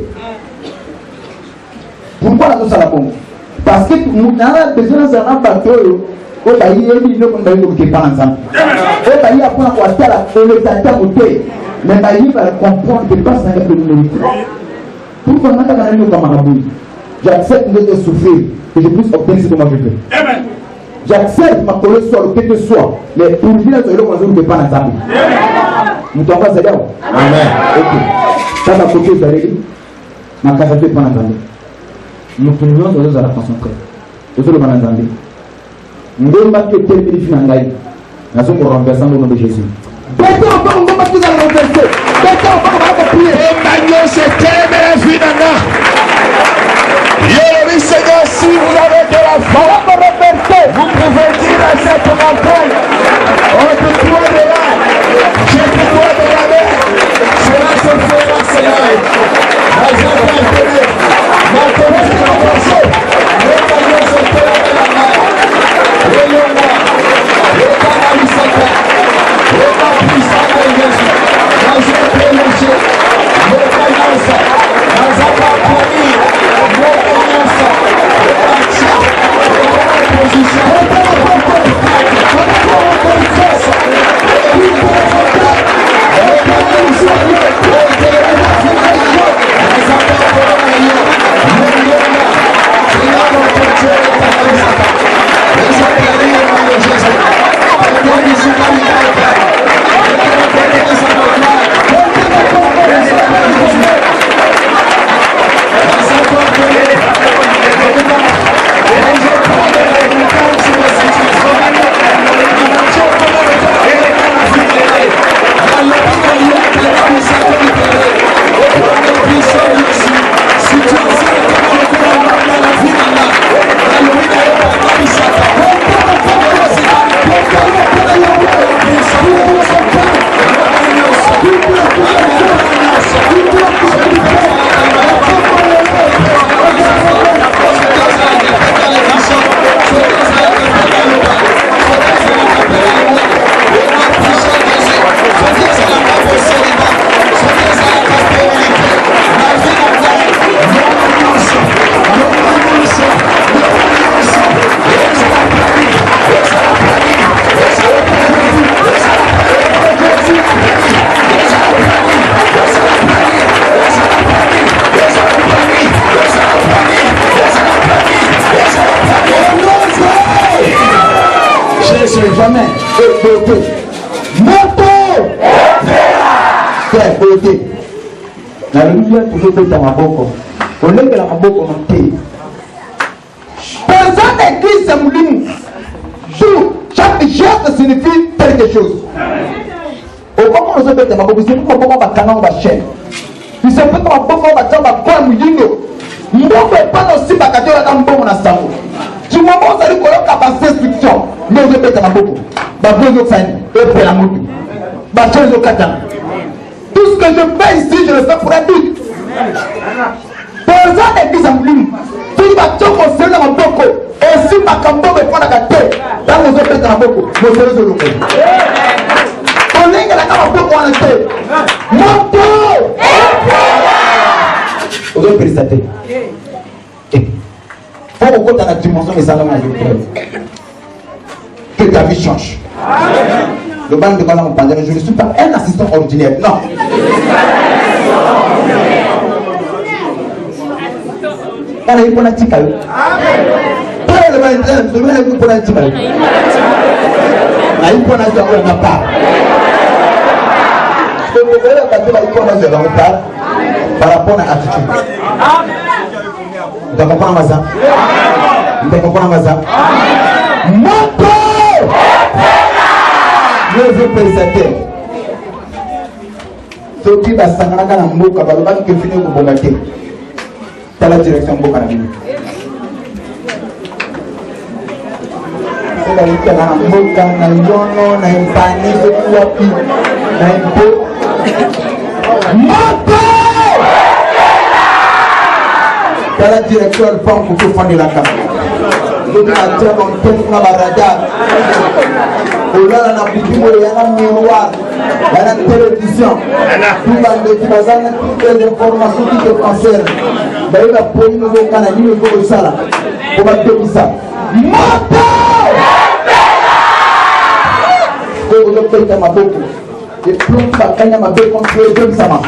Pourquoi la chose à la pompe? Parce que nous avons besoin d'un bateau. On va y aller, nous avons besoin de par ensemble. On va y aller pour la mais il va comprendre que pas ça que nous méritons. Pourquoi on a dans le camarade? J'accepte de souffrir que je puisse obtenir ce que moi je veux. J'accepte ma colère soit le que ce soit, mais pour venir sur le monde, on ne peut pas ensemble. Nous t'envoie ça là. Amen. Ok. Ça va côté d'arrêt. Ma casa fait pas l'entendre. Nous tournons aux à la concentrer. Aux autres va l'entendre. Nous devons pas que tel qu'il finit en gagne. Nous sommes renversant au nom de Jésus. Peut-être encore on va pas tout à renverser. Peut-être encore on va pas prier. Emmanuel, c'est terme la vie maintenant. Yérémie, Seigneur, si vous avez de la foi, vous pouvez dire à cette montagne, ôte-toi de là, jette-toi de la mer. Cela se fera, Seigneur. Les enfants étonnés, maintenant c'est commencé. Emmanuel, c'est terme de la mer. Regarde-moi, regarde-moi, Seigneur. Regarde puissant de Jésus. Dans un péché, regarde ça. Dans un papier. Jamais. Moto. C'est beauté. La lumière toujours fait dans ma boko. On lève la boko montée. Personne n'écrit ce moulin. Chaque geste signifie quelque chose. Au moment où on se fait dans ma boko, c'est pour comment on va canon, on va chaîne. Il se fait dans ma boko, on va dire, on va quoi mouillino. Mbongo est pas aussi bakato la mbongo na sango. Du moment où vous allez coloquer la instruction, nous allons péter ma boko. Tout ce que je fais ici, je le fais pour un but. Personne n'est en plume. Tout va tout concerne dans ma boko. Et si ma cambo me prend la tête, dans nos autres dans ma boko, nous serons de l'eau. On est dans la boko en tête. Moto! Vous avez présenté. Faut qu'on dans la dimension des salons à que ta vie change. Le ban de Balam Pandé, je ne suis pas un assistant ordinaire, non. Quand il y a un petit calme, pas le ban de pour un petit calme. Il y a un pas. Par rapport à l'attitude. Vous comprenez ça? Vous comprenez ça? Moto! Je veux présenter. Ce qui va s'engager dans le monde, va le qui finit au Bogate. Dans la direction de Bogate. C'est la lutte dans le monde, dans le yono, dans le panier, dans le wapi, dans le pot. Moto! Dans la direction de Banque pour tout fonder la carte. Dominateur, on peut faire la radar. On a un miroir, la télévision, tout va toutes les informations qui te concernent. Il y a police au Canada, il y a ça. On va te dire ça. Moto! Vous avez ma beaucoup. Et plus que ça, il y a ma belle contre les deux, ça m'a.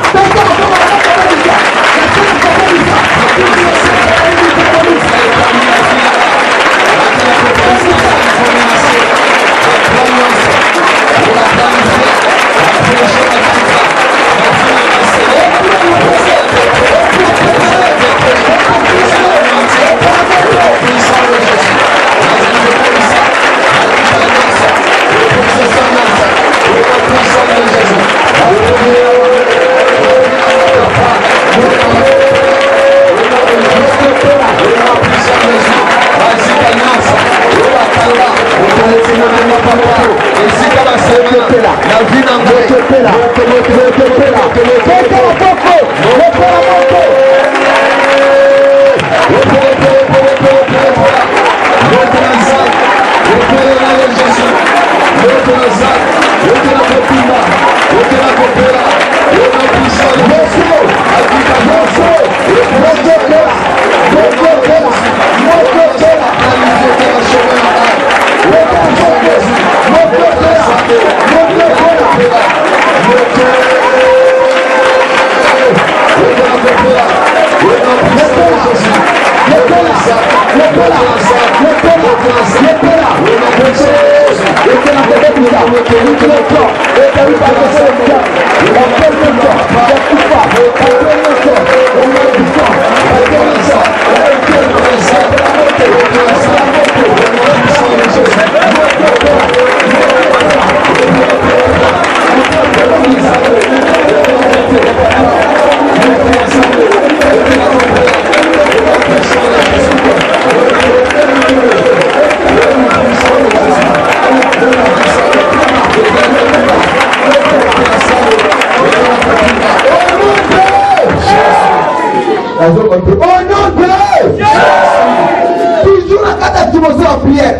Toujours la carte de Timothée en prière.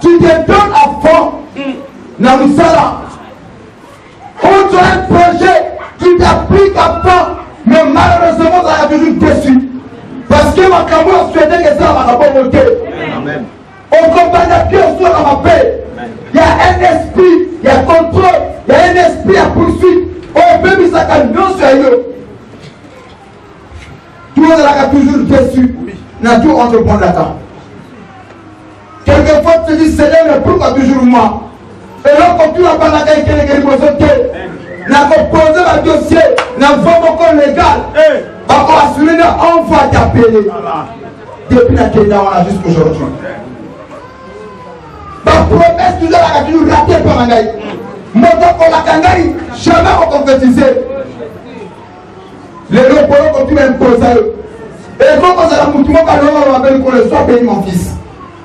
Tu te donnes à fond. On te un projet, tu t'appliques à fond. Mais malheureusement, ça a toujours déçu. Parce que ma caméra souhaitait que ça va pas monter. On comprend à Dieu sur la paix. Il y a un esprit, il y a contrôle, il y a un esprit à poursuite. On peut mis ça comme non sérieux. Tout le monde est toujours déçu. N'a tout entreprendre là-dedans. Quelquefois tu te dis Seigneur, mais pourquoi toujours moi? Et là, quand tu n'as pas la qualité de poser, n'a pas posé un dossier, n'a pas encore légal. On va assurer, on va t'appeler. Depuis la Kenya, on a jusqu'aujourd'hui. Ma promesse, tu as toujours raté par un gars. Mon temps pour la kangaï, jamais on concrétisé. Les lots pour tu m'imposer. Et quand on a la mouture, on va appeler qu'on soit payé mon fils.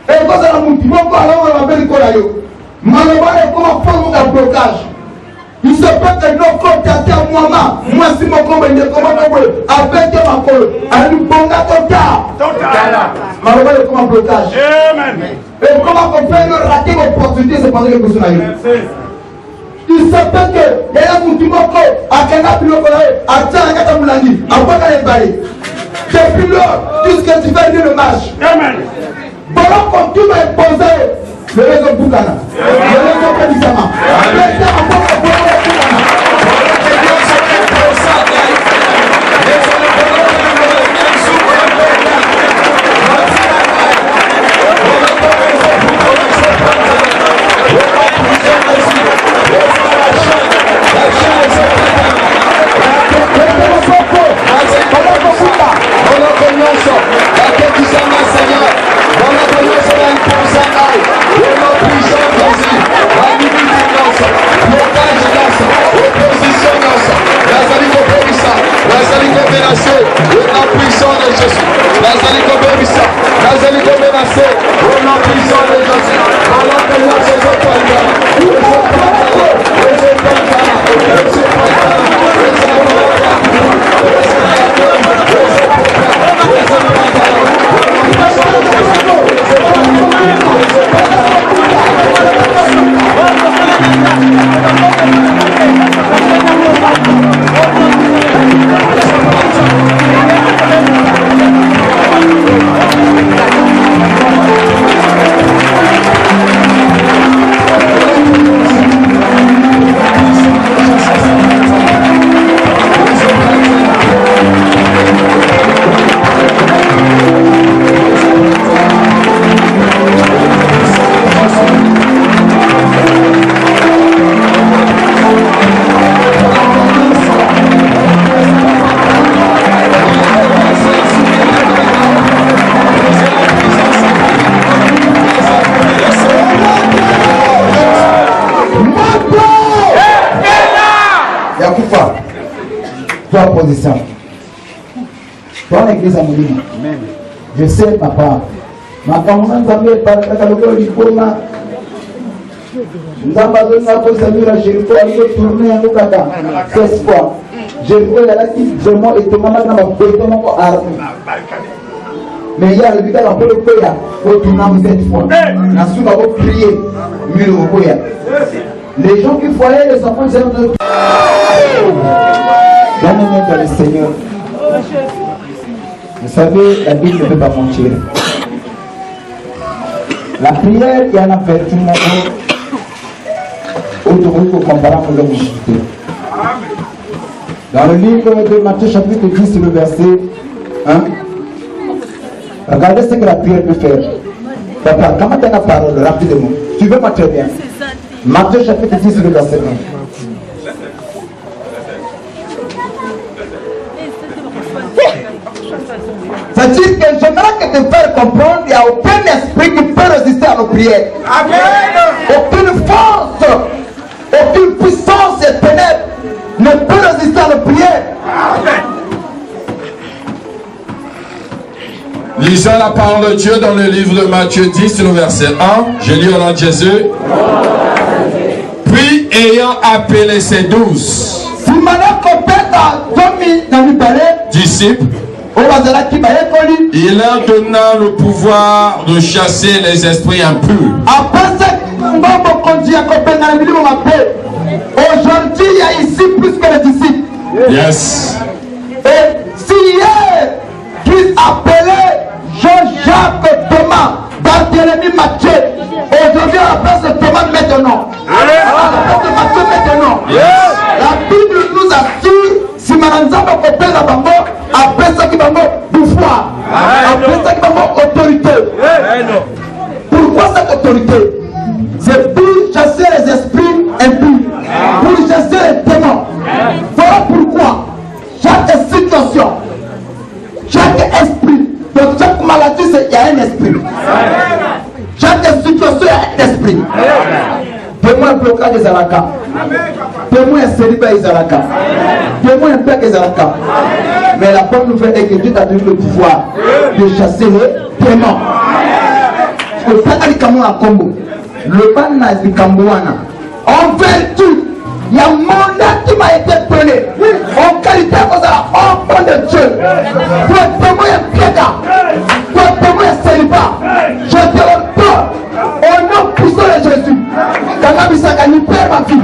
Et quand on a la mouture, on va appeler qu'on a eu. Malheureusement, comment faire un blocage? Il se peut que nos comptes à moi, si mon compte est comment avec ma colle, à nous bonga total. Malheureusement, comment blocage? Et comment on peut rater l'opportunité, c'est pendant que vous avez. Il se peut que y a un mouvement à Kenya, à Tchana, Moulani, à Ouattara-Balé. Depuis lors, tout ce que tu fais, le match. Pendant qu'on tout va imposer le réseau Boukana, le réseau Pédissama, position. Dans l'église à Moulina, je sais, papa, makamuna nzambe paraka lokolo likoma nzamba zonga ko samira Jericho aliko tourner yango kaka 16 fois Jericho ezalaki vraiment etomamaki na babeton moko arme mais ya lebika na mpona koya otunamo 7 fois na suka koprier mure kokoya les gens qui voyaient les enfants disaient bien-aimés dans le Seigneur, vous savez, la Bible ne peut pas mentir. La prière, il y en a vertu autour comparable à l'homme. Dans le livre de Matthieu chapitre 10, le verset 1, regardez ce que la prière peut faire. Papa, comment tu as la parole rapidement? Tu veux très bien. Matthieu chapitre 10, le verset 1. C'est-à-dire que j'aimerais que te faire comprendre qu'il n'y a aucun esprit qui peut résister à nos prières. Amen. Aucune force, aucune puissance et ténèbres ne peut résister à nos prières. Amen. Lisons la parole de Dieu dans le livre de Matthieu 10, le verset 1. Je lis au nom de Jésus. Puis, ayant appelé ses 12 disciples, il leur donna le pouvoir de chasser les esprits impurs. Aujourd'hui, il y a ici plus que les disciples. Yes. Et si hier, qu'ils appelaient Jean-Jacques Thomas, Barthélemy Matthieu, aujourd'hui, à la place de Thomas maintenant. À la place de Matthieu maintenant. Yes. La Bible nous assure, si Mananzamba Kopé la Bango, après ça qui va pouvoir, après ça qui va autorité. Pourquoi cette autorité? C'est pour chasser les esprits impurs, pour chasser les démons. Voilà pourquoi chaque situation, chaque esprit, donc chaque maladie, il y a un esprit. Chaque situation, il y a un esprit. Témoin un blocage des Alaka. Témoin un célibat des Alaka. Témoin un père des Alaka. Mais la bonne nouvelle est que Dieu t'a donné le pouvoir de chasser les démons. Le ban du Cambouana. En vertu, il y a un mandat qui m'a été donné. En qualité d'enfant de Dieu. Pour témoin un piéda. Pour témoin un célibat. Je te l'ordonne. Au nom puissant de Jésus. Quand on a mis père ma fille.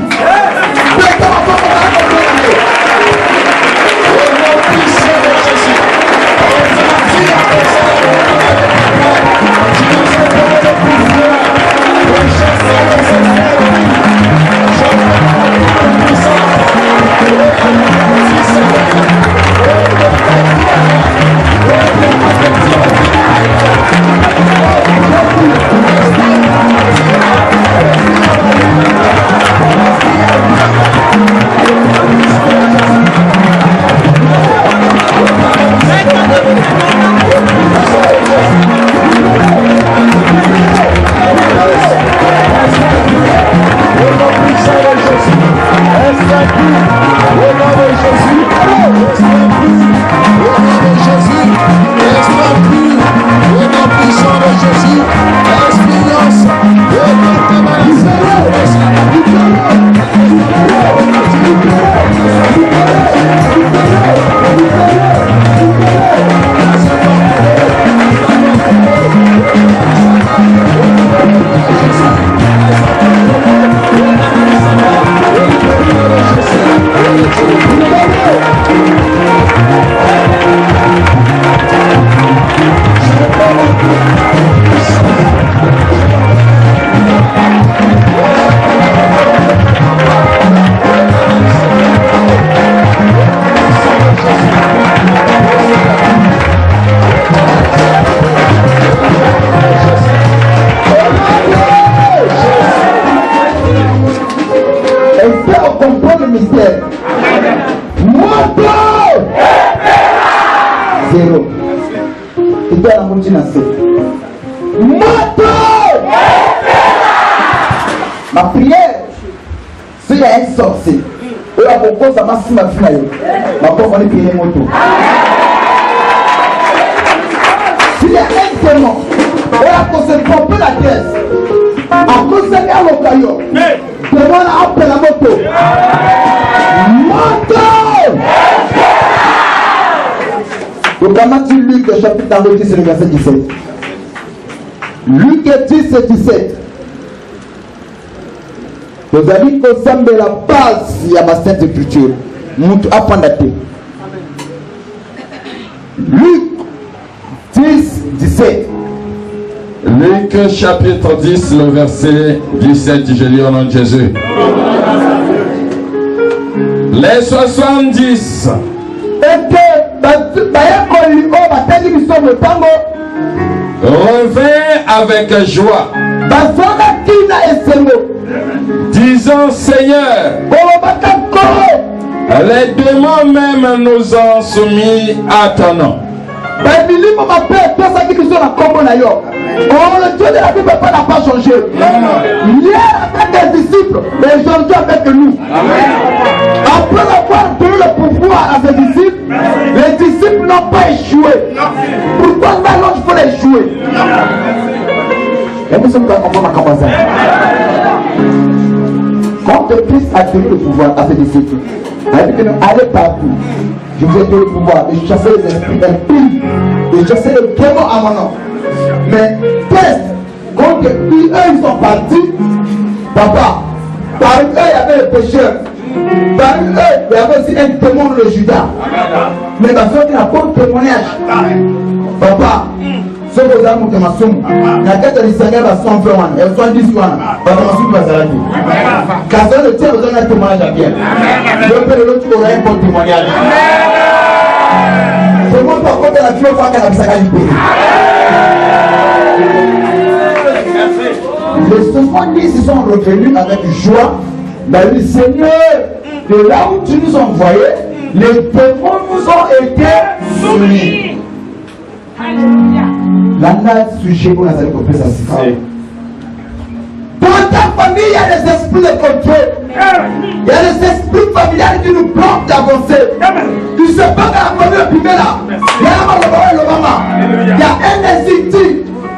Ma prière, s'il y a un sorcier, et la propose à ma fille, ma pauvre, on est payé moto. S'il y a un démon, Et à cause de tromper la caisse. À cause de l'occasion. Demande à appeler la moto. Moto! Donc, comment tu Luc, chapitre 10, le verset 17. Luc 10 et 17. Vous avez ensemble la base de la Sainte Écriture. Nous apprenons. Luc 10, 17. Luc chapitre 10, le verset 17, je lis au nom de Jésus. Les 70 revint avec joie, disant Seigneur, les démons même nous ont soumis à ton nom. Le Dieu de la Bible n'a pas changé. Hier avec des disciples, mais aujourd'hui avec nous. Après avoir donné le pouvoir à ses disciples, les disciples n'ont pas échoué. Pourquoi maintenant il faut les échouer? Et nous sommes dans le quand le Christ a donné le pouvoir à ses disciples, il a dit que nous allez partout. Je vous ai donné le pouvoir de chasser les esprits impies, de chasser les démons à mon nom. Mais test, quand depuis eux ils sont partis, papa, parmi eux il y avait le pécheur, parmi eux il y avait aussi un démon de Judas. Mais parce qu'il y a un bon témoignage, papa, ce que vous avez ma somme, il y a quelques disciples à 100 francs, et 70 francs, parce que ma somme va s'arrêter. Car ça le tient, vous avez un témoignage à bien. Le père de l'autre aura un bon témoignage. Je ne montre pas contre la tueur, fois qu'elle a sa qualité. Les 70 ils sont revenus avec joie. Mais le Seigneur, de là où tu nous as envoyés, les démons nous ont été soumis. La nage sujet pour la salle pour ça. Dans ta famille, il y a des esprits de contrôle. Il y a des esprits familiales qui nous bloquent d'avancer. Tu sais pas que la famille est primée là. Il y a le maman. Il y a un institut.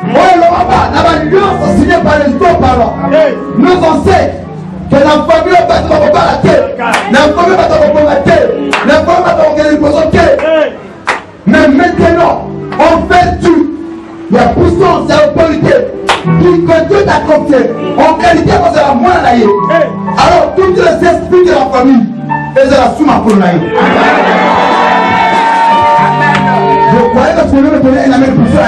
Ouais, le maman, la alliance signée par les deux parents nous enseigne que la famille va te reprendre la tête. La famille va te reprendre la tête. La famille va te reprendre la tête. Mais maintenant, en fait, il y a puissance, il y a autorité qui que Dieu t'a confié. En qualité, vous avez moins naïe. Alors, tous les esprits de la famille, et de la souma pour naïe. Je croyais que tu voulais me donner un amen pour ça.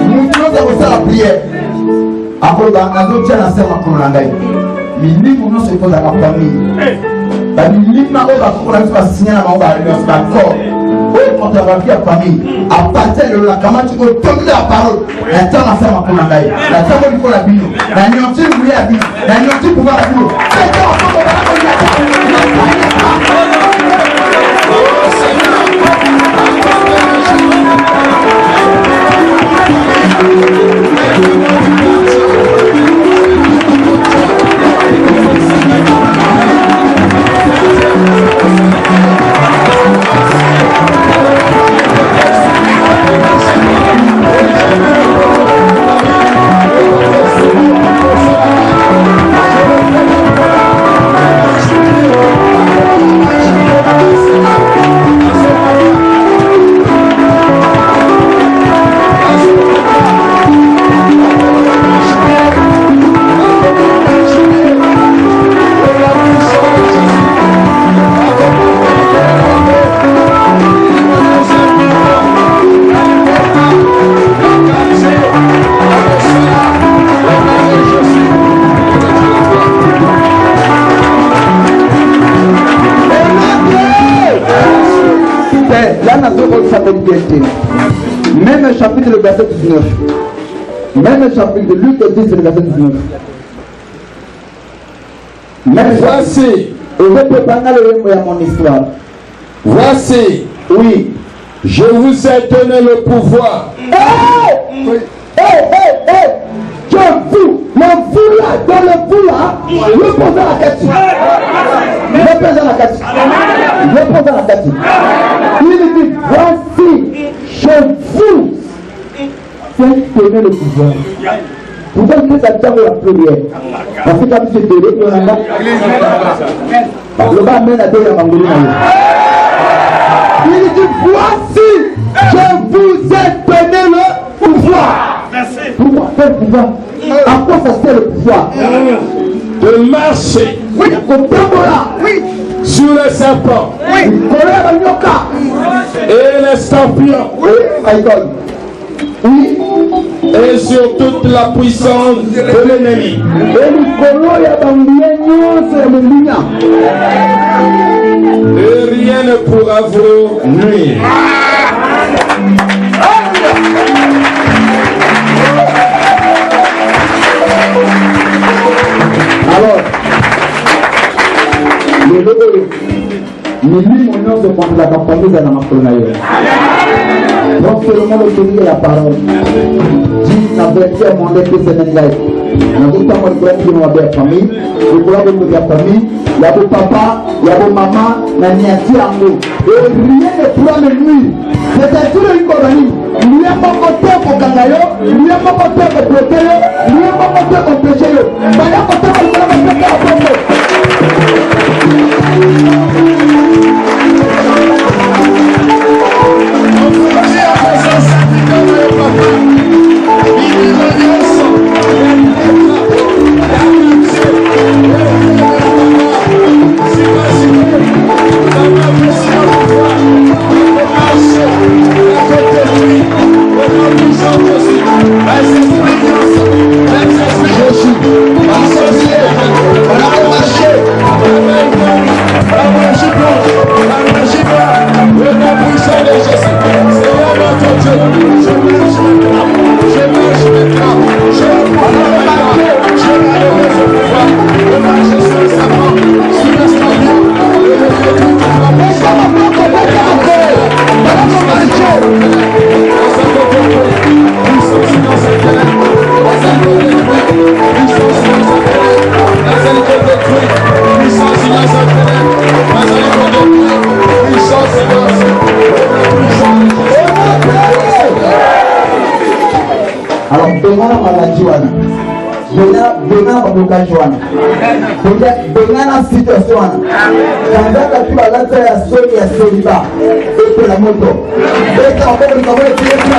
Nous devons faire la prière. Après, nous avons déjà lancé ma commande. Mais nous, nous sommes dans la famille. La Bible n'a pas signé la alliance d'accord. On va vie à famille. À partir de là, comment tu peux tomber la parole? La temps à faire ma commande. La temps il faut la Bible. La nuance vous voulez la Bible. La nuance pouvoir la Bible. C'est ça, on va la Même le chapitre le verset 19. Même le chapitre de Luc 10 le verset 19. Même voici. Je peux parler de mon histoire. Voici. Oui. Je vous ai donné le pouvoir. Je vous, le vous là, dans le vous là, le pose la question. Le pose la question. Le pose la question. Il dit, voici, je c'est donner le pouvoir. Pourquoi vous êtes à la prière? Parce que comme c'est donné, on a le bas mène à terre à Mangolina. Il dit voici, je vous ai donné le pouvoir. Pourquoi quel pouvoir? À quoi ça sert le pouvoir? De marcher. Oui, oui. Sur les serpents. Oui. Et les scorpions. Oui, oui. Et sur toute la puissance de l'ennemi. Et rien ne pourra vous nuire. Alors, nous se contre la campagne de la Macronaïe. Donc, seulement le pays et la parole. Dit, n'avertit à mon que c'est une live. Nous avons tant de problèmes qui ont la famille. Nous avons beaucoup de famille. Il y a vos papa, il y a vos mamans, il y a niati amour. Et rien ne pourra me nuire. C'est-à-dire une colonie. Il y a mon côté pour Kangayo, il y a mon côté pour Protéo, il y a mon côté pour Péchéo. Il y a mon côté pour Péchéo. Alors, bengana maladie wana, bengana babokaji wana, bengana situation wana. Kanzaka tu balata ya soni ya soliba, eko la moto. Beka wakoko ni kabole tiye kuna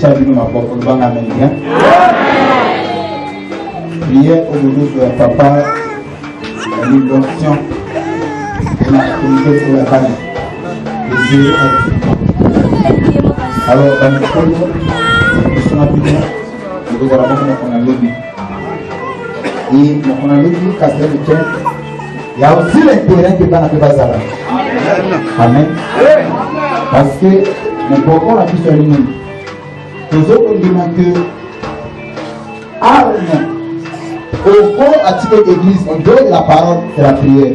Tchabino ma propre banque américaine. Prière au boulot sur le papa, la l'onction, et la communauté sur la banque. Alors, dans le colo, nous sommes appelés, nous avons qu'on a lobby. Et on a lobby, casse le tien. Il y a aussi l'intérêt que dans la Bazara. Amen. Parce que nous pouvons la puissance de nous. Nous autres demandons que, au fond, à titre d'église, on donne la parole, c'est la prière.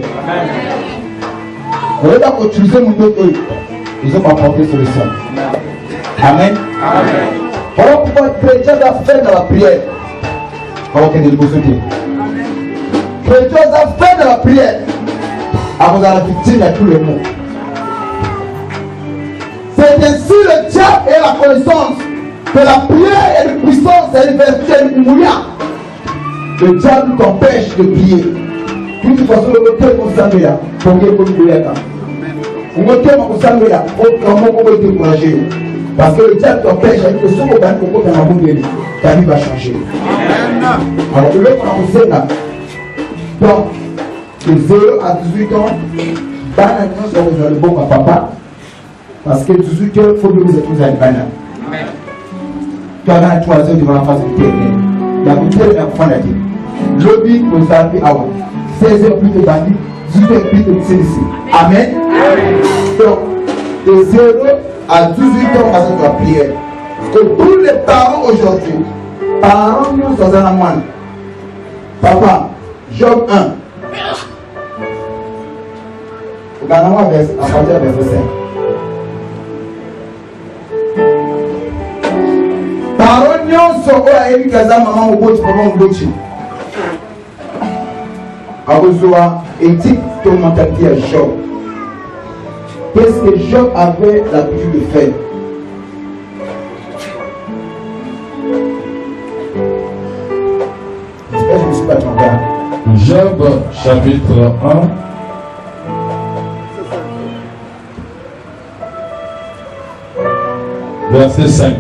On va utiliser mon dos, ils ont apporté solution. Amen. Voilà pourquoi le chrétien doit faire dans la prière. Voilà que nous vous dire. Le chrétien doit faire dans la prière. Avant la victime à tout le monde. C'est ainsi le diable et la connaissance que la prière est une puissance et une vertu et une moyen. Le diable t'empêche de prier. De toute façon, le moteur consomme là. Pour que vous priez là. Le moteur consomme là. Comment vous pouvez décourager? Parce que le diable t'empêche avec le son au bain pour que ta vie va changer. Alors, le qu'on a poussé là. Donc, de 0 à 18 ans, dans la maison, vous allez bon à papa. Parce que 18 ans, il faut que vous épousiez à l'Ibana. Tu as dans 3 heures devant la face de l'éternel. Il y a une telle enfant là. Lobby, vous avez à 16 heures plus de bandits, 18 heures plus de ici. Amen. Donc, de 0 à 18 ans, on va faire la prière. Que tous les parents aujourd'hui, parents nous dans un moine. Papa, Job 1. Au Ghana, à partir de verset 5. Parents nous sont à Éric Kaza, maman, au bout de maman, au bout de Arozoa, éthique de mentalité à Job. Qu'est-ce que Job avait l'habitude de faire? J'espère que je ne suis pas trompé. Job chapitre 1, verset 5.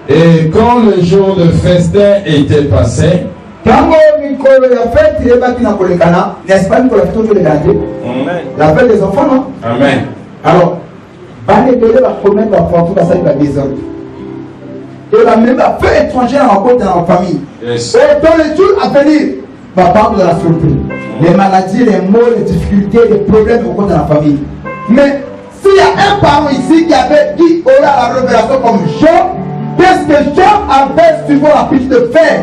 Et quand le jour de festin était passé, n'est-ce pas Nicolas toujours les gardés? La fête des enfants, non? Amen. Alors, Bané-Bélé va promettre la fortune à ça, il va désordre. Et la même affaire étrangère en côte dans la famille. Yes. Et dans les jours à venir, va parler de la surprise. Les maladies, les maux, les difficultés, les problèmes au côté dans la famille. Mais s'il y a un parent ici qui aura la révélation comme Job, qu'est-ce que Job avait suivant la piste de faire?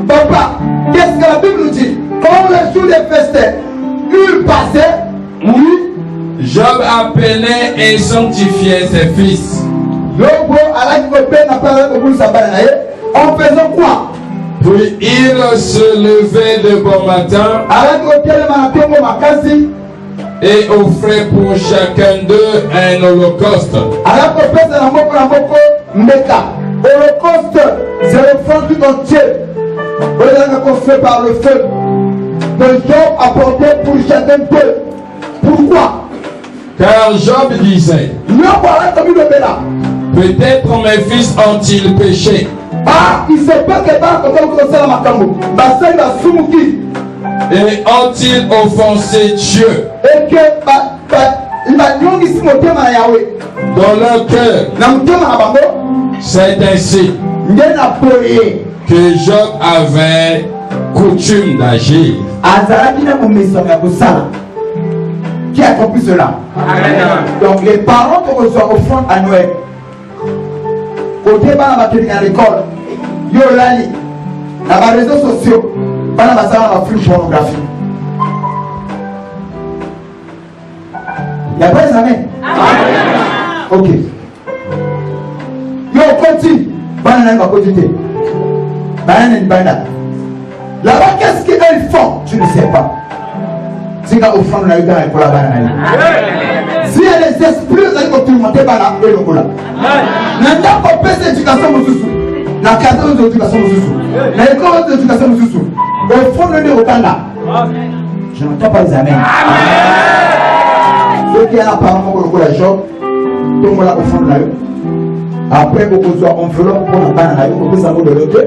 Papa, qu'est-ce que la Bible nous dit? Quand le jour des festins eut passé, oui, Job appelait et sanctifiait ses fils. En faisant quoi? Puis il se levait de bon matin et offrait pour chacun d'eux un holocauste. Holocauste, c'est l'offrande tout entier. Fait par le feu. Que Job apportait pour chacun d'eux. Pourquoi? Car Job disait, peut-être mes fils ont-ils péché. Ah, il sait pas que et ont-ils offensé Dieu. Et que dans leur cœur. C'est ainsi que Job avait coutume d'agir. Qui a compris cela? Donc les parents qui reçoivent offrande à Noël, au débat à l'école, Yolani, dans les réseaux sociaux, pendant la salle de film pornographie. Il n'y a pas les amen? Ok. Yo, continue. Banana va continuer. Banana. Là-bas, qu'est-ce qu'ils font? Tu ne sais pas. Si tu as offrande la Yuda pour la banane. Si elle est esprits, vous allez continuer banane et le cola. N'a pas fait l'éducation au sous. N'a pas fait l'éducation au sous. N'a pas fait l'éducation au sous. Au fond, le nez au Tanda. Je n'entends pas les amens. Ceux qui ont un parent pour le job, tout le monde au fond de la rue. Après, vous avez une enveloppe pour la banane, vous pouvez savoir de l'autre.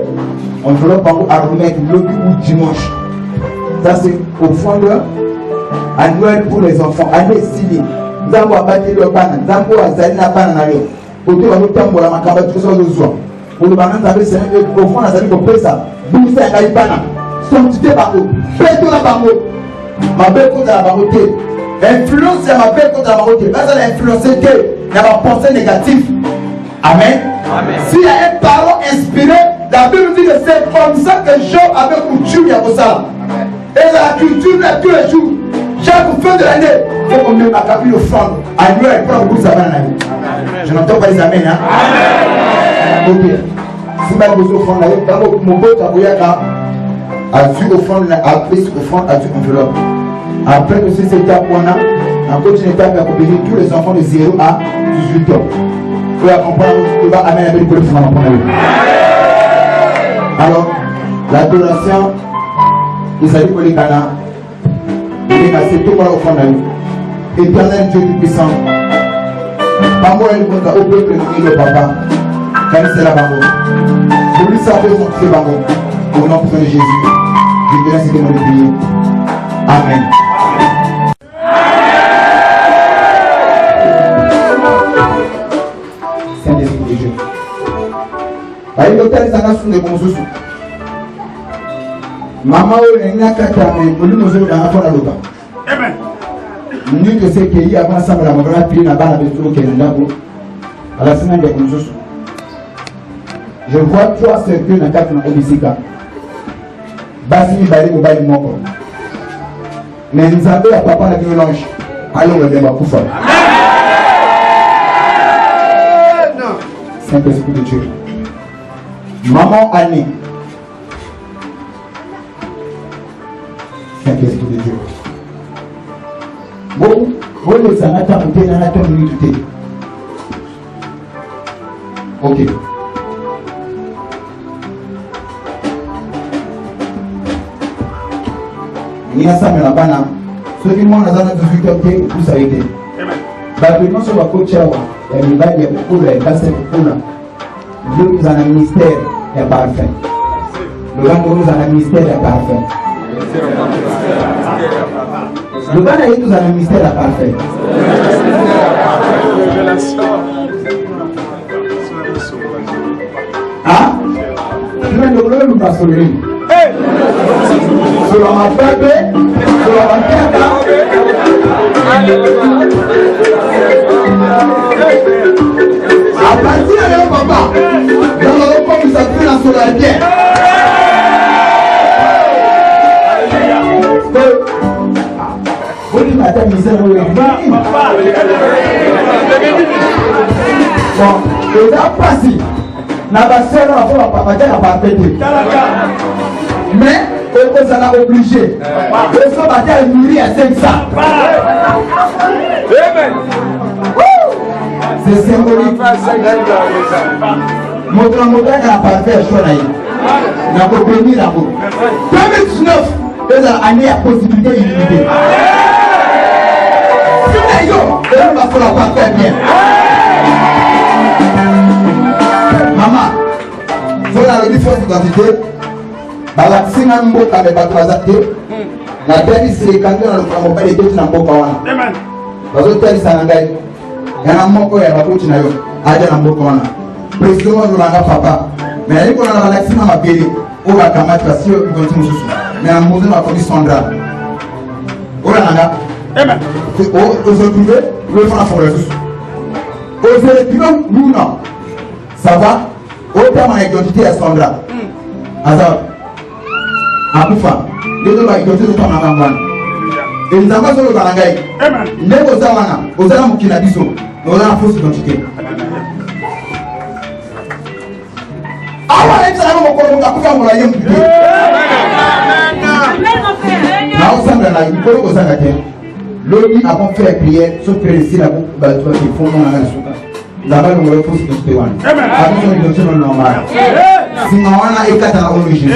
Enveloppe pour remettre lundi ou dimanche. Ça, c'est au fond de annuel pour les enfants. Année stylée. Nous avons abattu le banane. Nous avons abattu la banane. Pour tout le monde, pour la macabre, tout ça, nous avons. Pour le banane, c'est au fond, nous avons fait ça. Vous savez, il y a banane. Son petit barreau. Faites-vous la barreau. Ma belle contre la baroté. Influence ma belle contre la baroté. Parce qu'elle a influencé il y a une pensée négative. Amen. S'il y a un parent inspiré, la Bible dit que c'est comme ça que Job avait coutume à ça. Et la culture là tous les jours. Chaque fin de l'année, il faut qu'on mette ma cabine au fond. Annuel, pour vous savez en année. Je n'entends pas les amens. Ok. Si vous au fond, mon beau tabouyaka a dû au fond, a pris au fond, a dû enveloppe. Après que cette étape, on a une étape à combiner tous les enfants de 0 à 18 ans. Vous pouvez comprendre, vous pouvez amener avec le fond. Alors, l'adoration, ils allaient pour les canards. Il est passé tout le monde au fond de la vie. Éternel Dieu tout-puissant. Par moi, il montre au peuple de le papa. Quand c'est la bango. Pour lui savoir son petit bango. Au nom de Jésus. Je te laisse de me prier. Amen. Saint-Esprit de Dieu. Il l'hôtel Zana sont des bons sous. Maman, elle n'a qu'à t'amener. Pour lui, nous sommes dans la fois l'autre. Amen. Nous que c'est qu'il y a un samedi, la maman prié dans la balle avec tout le monde. À la semaine des bons sous. Je vois 3 cercueils dans 4 ans Obisika. Basini Bali Mobali Moko. Mais nous avons à papa la mélange. Allons le débat pour faire. Saint-Esprit de Dieu. Maman Annie. Saint-Esprit de Dieu. Bon, les anata ont été dans la communauté. Ok. Il y a ça, mais la banane. Ceux qui m'ont dans la difficulté, vous savez. Maintenant, sur la côte, il y a une bague, il y a beaucoup de casse de nous en un ministère, il y a parfait. Le gars nous en un ministère, il y a parfait. Le gars nous en un ministère, il y a parfait. Ah? Tu vas nous le pas sur lui. Sur ma peuple, sur ma terre. À partir de là, papa, dans le corps, nous avons fait la solidarité. Vous dites, madame, misère, vous êtes papa. Bon, les appassis, n'a pas seul à voir papa, n'a pas pété. Mais, on s'en a obligé. On s'en va mourir à 500. C'est symbolique. Notre montagne n'a pas fait choix. N'a pas béni la boue. 2019, c'est l'année à possibilité illimitée. Si d'ailleurs, on va faire la faire bien. Maman, il faut la différence d'identité. La singa mboka be batwazate na tani se kanga na kwa mobile dot na mboka wana amen bazo tani sana ngai yana moko ya bakuti na yo aja na mboka wana president wa langa papa mais ali kona na la singa mabele o ba kamata sio igonti mususu mais na mozo na kodi sondra ora nanga amen o se trouver le fona for Jesus o se dinon luna ça va o tama identité à sondra azar akufa lelo ba ikote zo tama ngwana nzamba solo kanangai ndeko za wana ozala mukina biso ozala fausse identité awa etsala mokolo ngakufa mola yem kuté na osanga na ikolo ozanga te lobi avant faire prière sauf que ici la ba toi qui font dans la souka nzamba ngolo fausse identité wana abiso identité non normal singa wana ekata na origine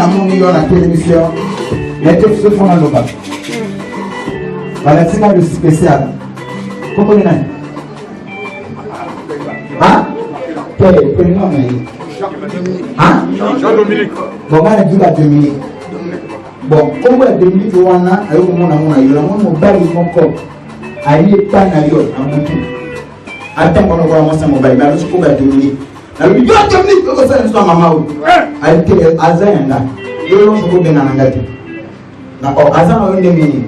na moni yo na télévision n'était ce fond dans le bas voilà c'est un spécial comment il est hein quel prénom hein Jean-Dominique. bon on a dit la Dominique bon comment la Dominique wana ayo mona mona yo mona mobali moko ali pas na yo amuntu ata mona kwa masa mobali mais je peux Dominique na lui yo Dominique ko ça ni mama o ali ke azenda yo no ko bena na ngati na ko azama yo ndemi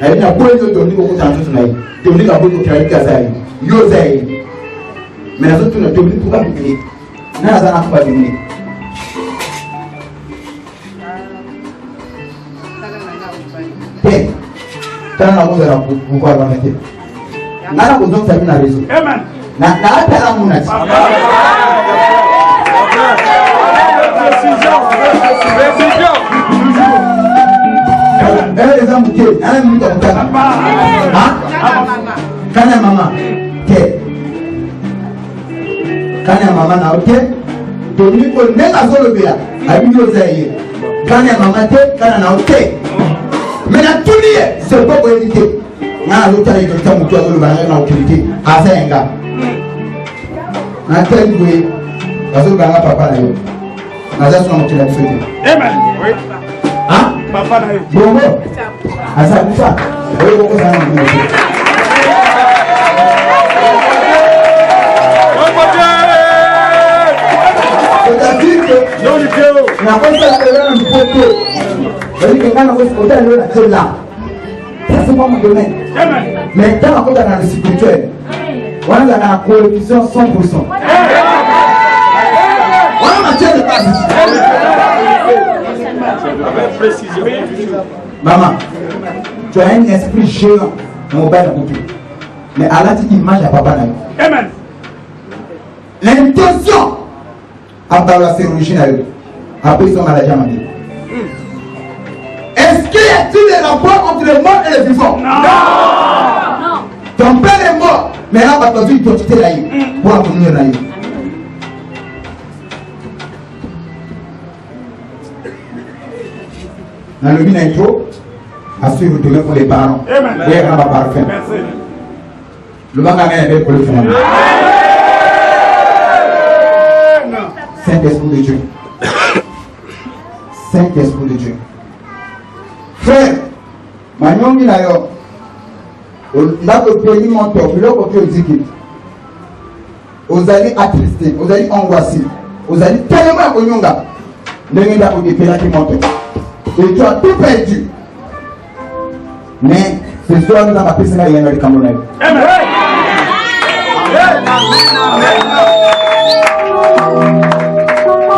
ali na ko yo Dominique ko tantu na yi Dominique abo ko kira kaza yo zai mais na zotu na Dominique ko ba bikini na azana ko ba Dominique Hey, kana na kuza na kukua kwa mete. Ngana kuzonga mimi na rezo. Amen. Na hata na muna. Exemple ke, ana mimi kwa kana mama. Ke. Kana mama na oke. Dominique ko nena solo bia. Abinyo zaye. Kana mama te, kana na oke. Mais la tunie, c'est pas pour éviter. Na l'autre est comme ça, mon toit de l'ouvrier na utilité. À ça, un gars. Na tel oui, parce que ganga papa na yo. Na ça son moitié la fête. Amen. Oui. Hein? Papa na yo. Bon. À ça, tout ça. Oui, beaucoup ça. C'est-à-dire que na quoi ça fait un poteau. C'est pas mon domaine. Mais quand on est dans le spirituel, on est dans la cohésion 100%. On a matière de base. Maman, tu as un esprit géant, mon père a beaucoup. Mais à la petite image à papa n'a. Amen. L'intention à part la chirurgie n'a eu. Après ils sont maladie à ma vie. Est-ce qu'il y a-t-il des rapports entre les morts et les vivants? Non. Ton père est mort, mais là, tu as vu l'identité là. Pour venir là. Dans le bin intro, assure le pour les parents. Amen. Et un parfum. Merci. Le magasin est pour le faire. Saint-Esprit de Dieu. Saint-Esprit de Dieu. Frère, manyongi na yo ndako pays monto biloko ke oziki ozali attristé ozali angoissé ozali tellement konyonga ndenge ndako depelaki monto et tu as tout perdu mais ce soir nous avons appris ça il y a le Cameroun. Amen.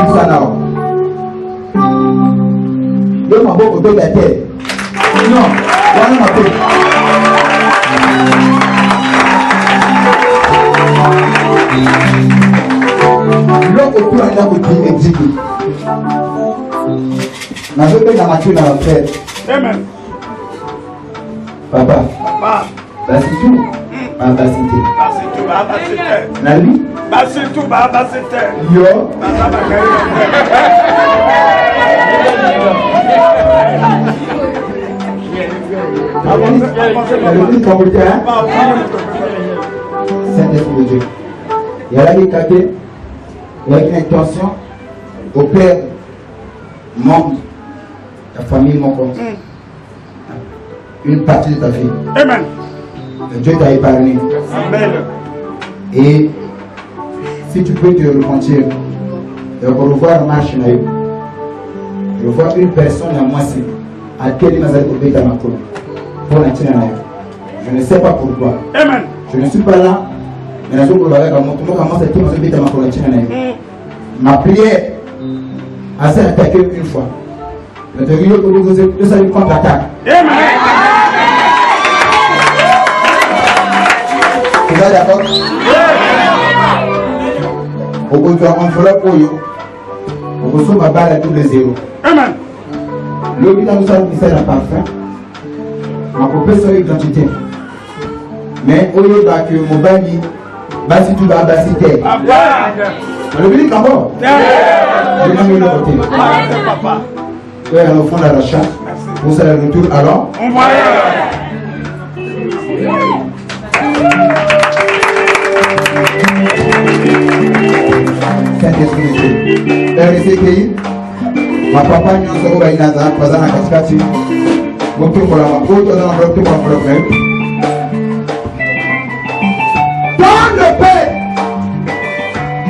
Tout ça là yo maboko to ya terre. Non, wana maboko. Loko tu anaenda kutii execute. Na zote na matunda na frère. Amen. Papa. Papa. Basi tu. Basi tu. Basi tu, basi tu. Na lui? Basi tu, basi tu. Yo. Saint-Esprit de Dieu. Il y a là des caquets, il y a une intention au père, membre, ta famille, mon compte. Une partie de ta vie. Amen. Dieu t'a épargné. Amen. Et si tu peux te repentir, et revoir marche, revoir une personne à moi, c'est à quel niveau vous êtes à ma cour. Je ne sais pas pourquoi. Amen. Je ne suis pas là. Mais la chose ma prière a été attaquée une fois. Nous allons contre-attaque. Amen. Tu es d'accord? Au bout de l'enveloppe, au bout de la balle à tous les zéros. Amen. Le but nous a dit c'est un parfum. Ma copine son identité. Mais au lieu de mon bandi, basi tu vas basi terre. Le but est comment? Je vais me le côté. frère au fond de l'achat. Vous allez le retour alors. Saint-Esprit, RCKI, ma papa nyonso oyo inaza baza na katikati botumbola makoto aza na botumbola problème. Dans le paix,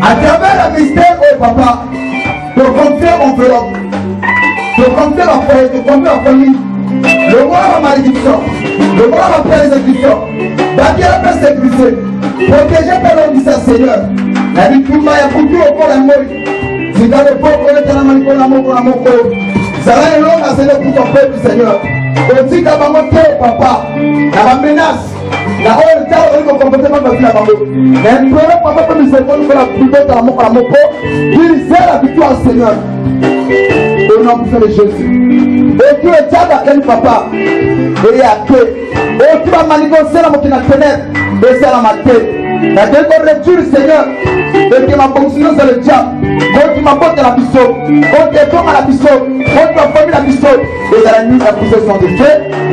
à travers le mystère au papa, de confier enveloppe, de confier la foi, de confier la famille, le roi la malédiction, le roi la persécution, bâtir la persécution, protéger par l'homme du Seigneur. La vie tout le monde a foutu au corps la mort. Si dans le peuple, on est dans la malédiction, la mort, ça va être long à Seigneur pour ton peuple, Seigneur. On dit qu'à maman, papa, la menace. La hora de on est complètement dans la maman. Mais le papa peut nous aider pour la prière dans la mort, il sait la victoire au Seigneur. Au nom de Jésus. Et tu es déjà dans quel papa? Et à qui? Et tu vas manigancer la moitié de la ténèbre. Et c'est la matinée. La découverte Seigneur. Et que ma fonction c'est le diable. Quand tu m'apportes la biseau, quand tu es comme à la biseau, quand tu as formé la biseau, et dans la nuit la possession de Dieu,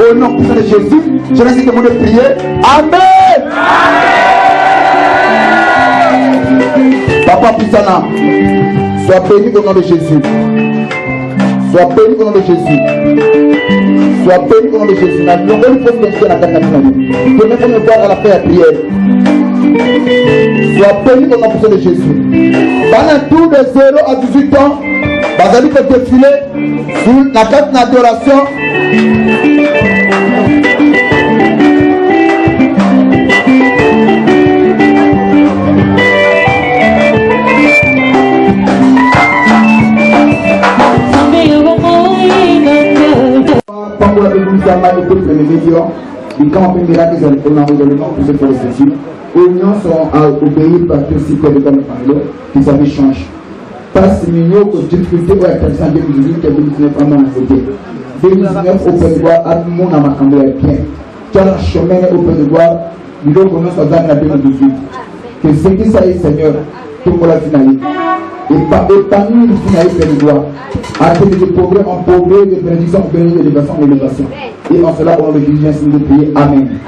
au nom de Jésus, je laisse tout le monde prier. Amen. Papa Pissana, sois béni au nom de Jésus. Sois béni au nom de Jésus. Sois béni au nom de Jésus. La nouvelle fois que tu es dans la catégorie, je vais me voir à la faire prière. Sois béni au nom de Jésus. Pendant tout de 0 à 18 ans, vous allez défiler sur la carte d'adoration. Pour la République d'Allemagne, pour les médias, les camps pénérales, ils ont envoyé le nom pour se faire ceci. L'Union sont au pays participer de comme parler, qu'ils avaient changé. Pas si millions de difficultés pour être en 2018 et 2019 à mon côté. 2019 au Pays de Loire, à tout le monde a marqué bien. Car le chemin au Pays de Loire, nous devons commencer à dans 2018. Que ce qui s'est Seigneur, tout pour la finalité. Et parmi les finalistes Pays de Loire, à côté des progrès en progrès, des bénédictions en bénédictions, d'élévation en élévation. Et en cela, on le dit, ainsi de prier. Amen.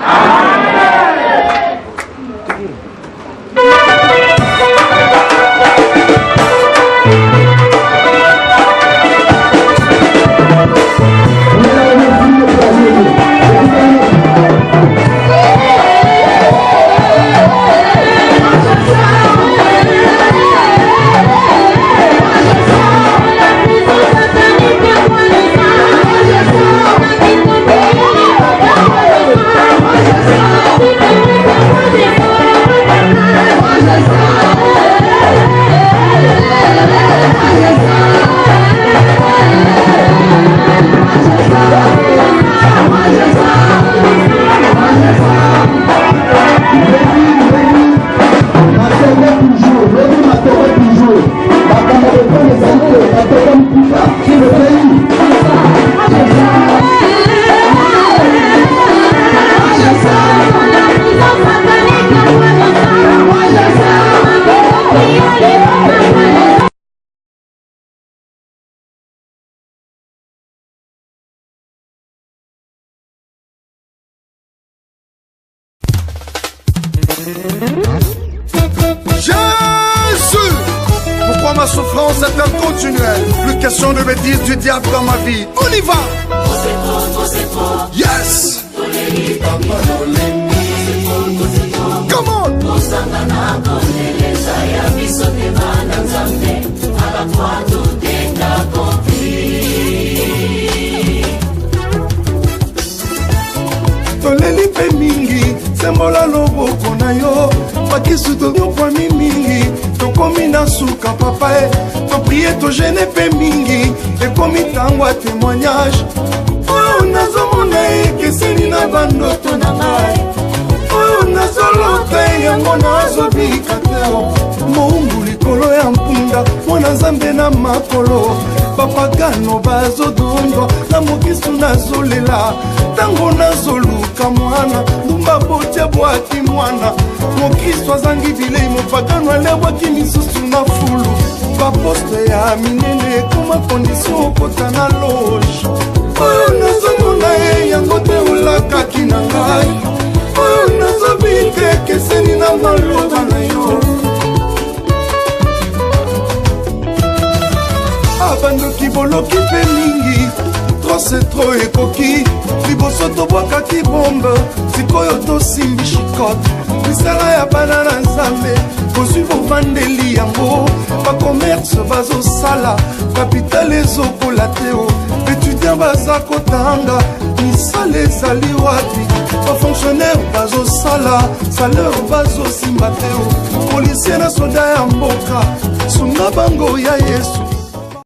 Jésus! Pourquoi ma souffrance est-elle continuelle? Plus question de bêtises du diable dans ma vie. On y va! Yes! Come on! Toleli pe mingi, sembola loboko na yo. Pakisu tokomi mingi, tokomi na suka papa e. Toprie togene pe mingi, ekomi tango a témoignage. Oyo nazomona ekeseni na bandoto na ngai. Oyo nazolota yango nazobika te. Moumbu likolo ya mpunda, mwana nzambe na makolo. Papagano bazodondwa, na mokisu nazolela. Tango nazoluka mwana, ndumba botia bwaki mwana. Mokristo azangi bilei, mopagano alebwaki misusu na fulu. baposte ya minene ekoma kondisio okota na loge oyo nazomona ye yango te olakaki na ngai oyo nazobite ekeseni na maloba na yo abandoki boloki mpe mingi c'est trop ekoki liboso tobwakaki bombe sikoyo tosimbi shikote misala ya bana na nzambe kozwi bovandeli yango bakomerce bazosala kapitale ezokola teo étudiant baza kotanga misala ezali wapi bafonctionnaire bazosala salaire bazosimba teo polisie na soda ya mboka sunga bango ya yesu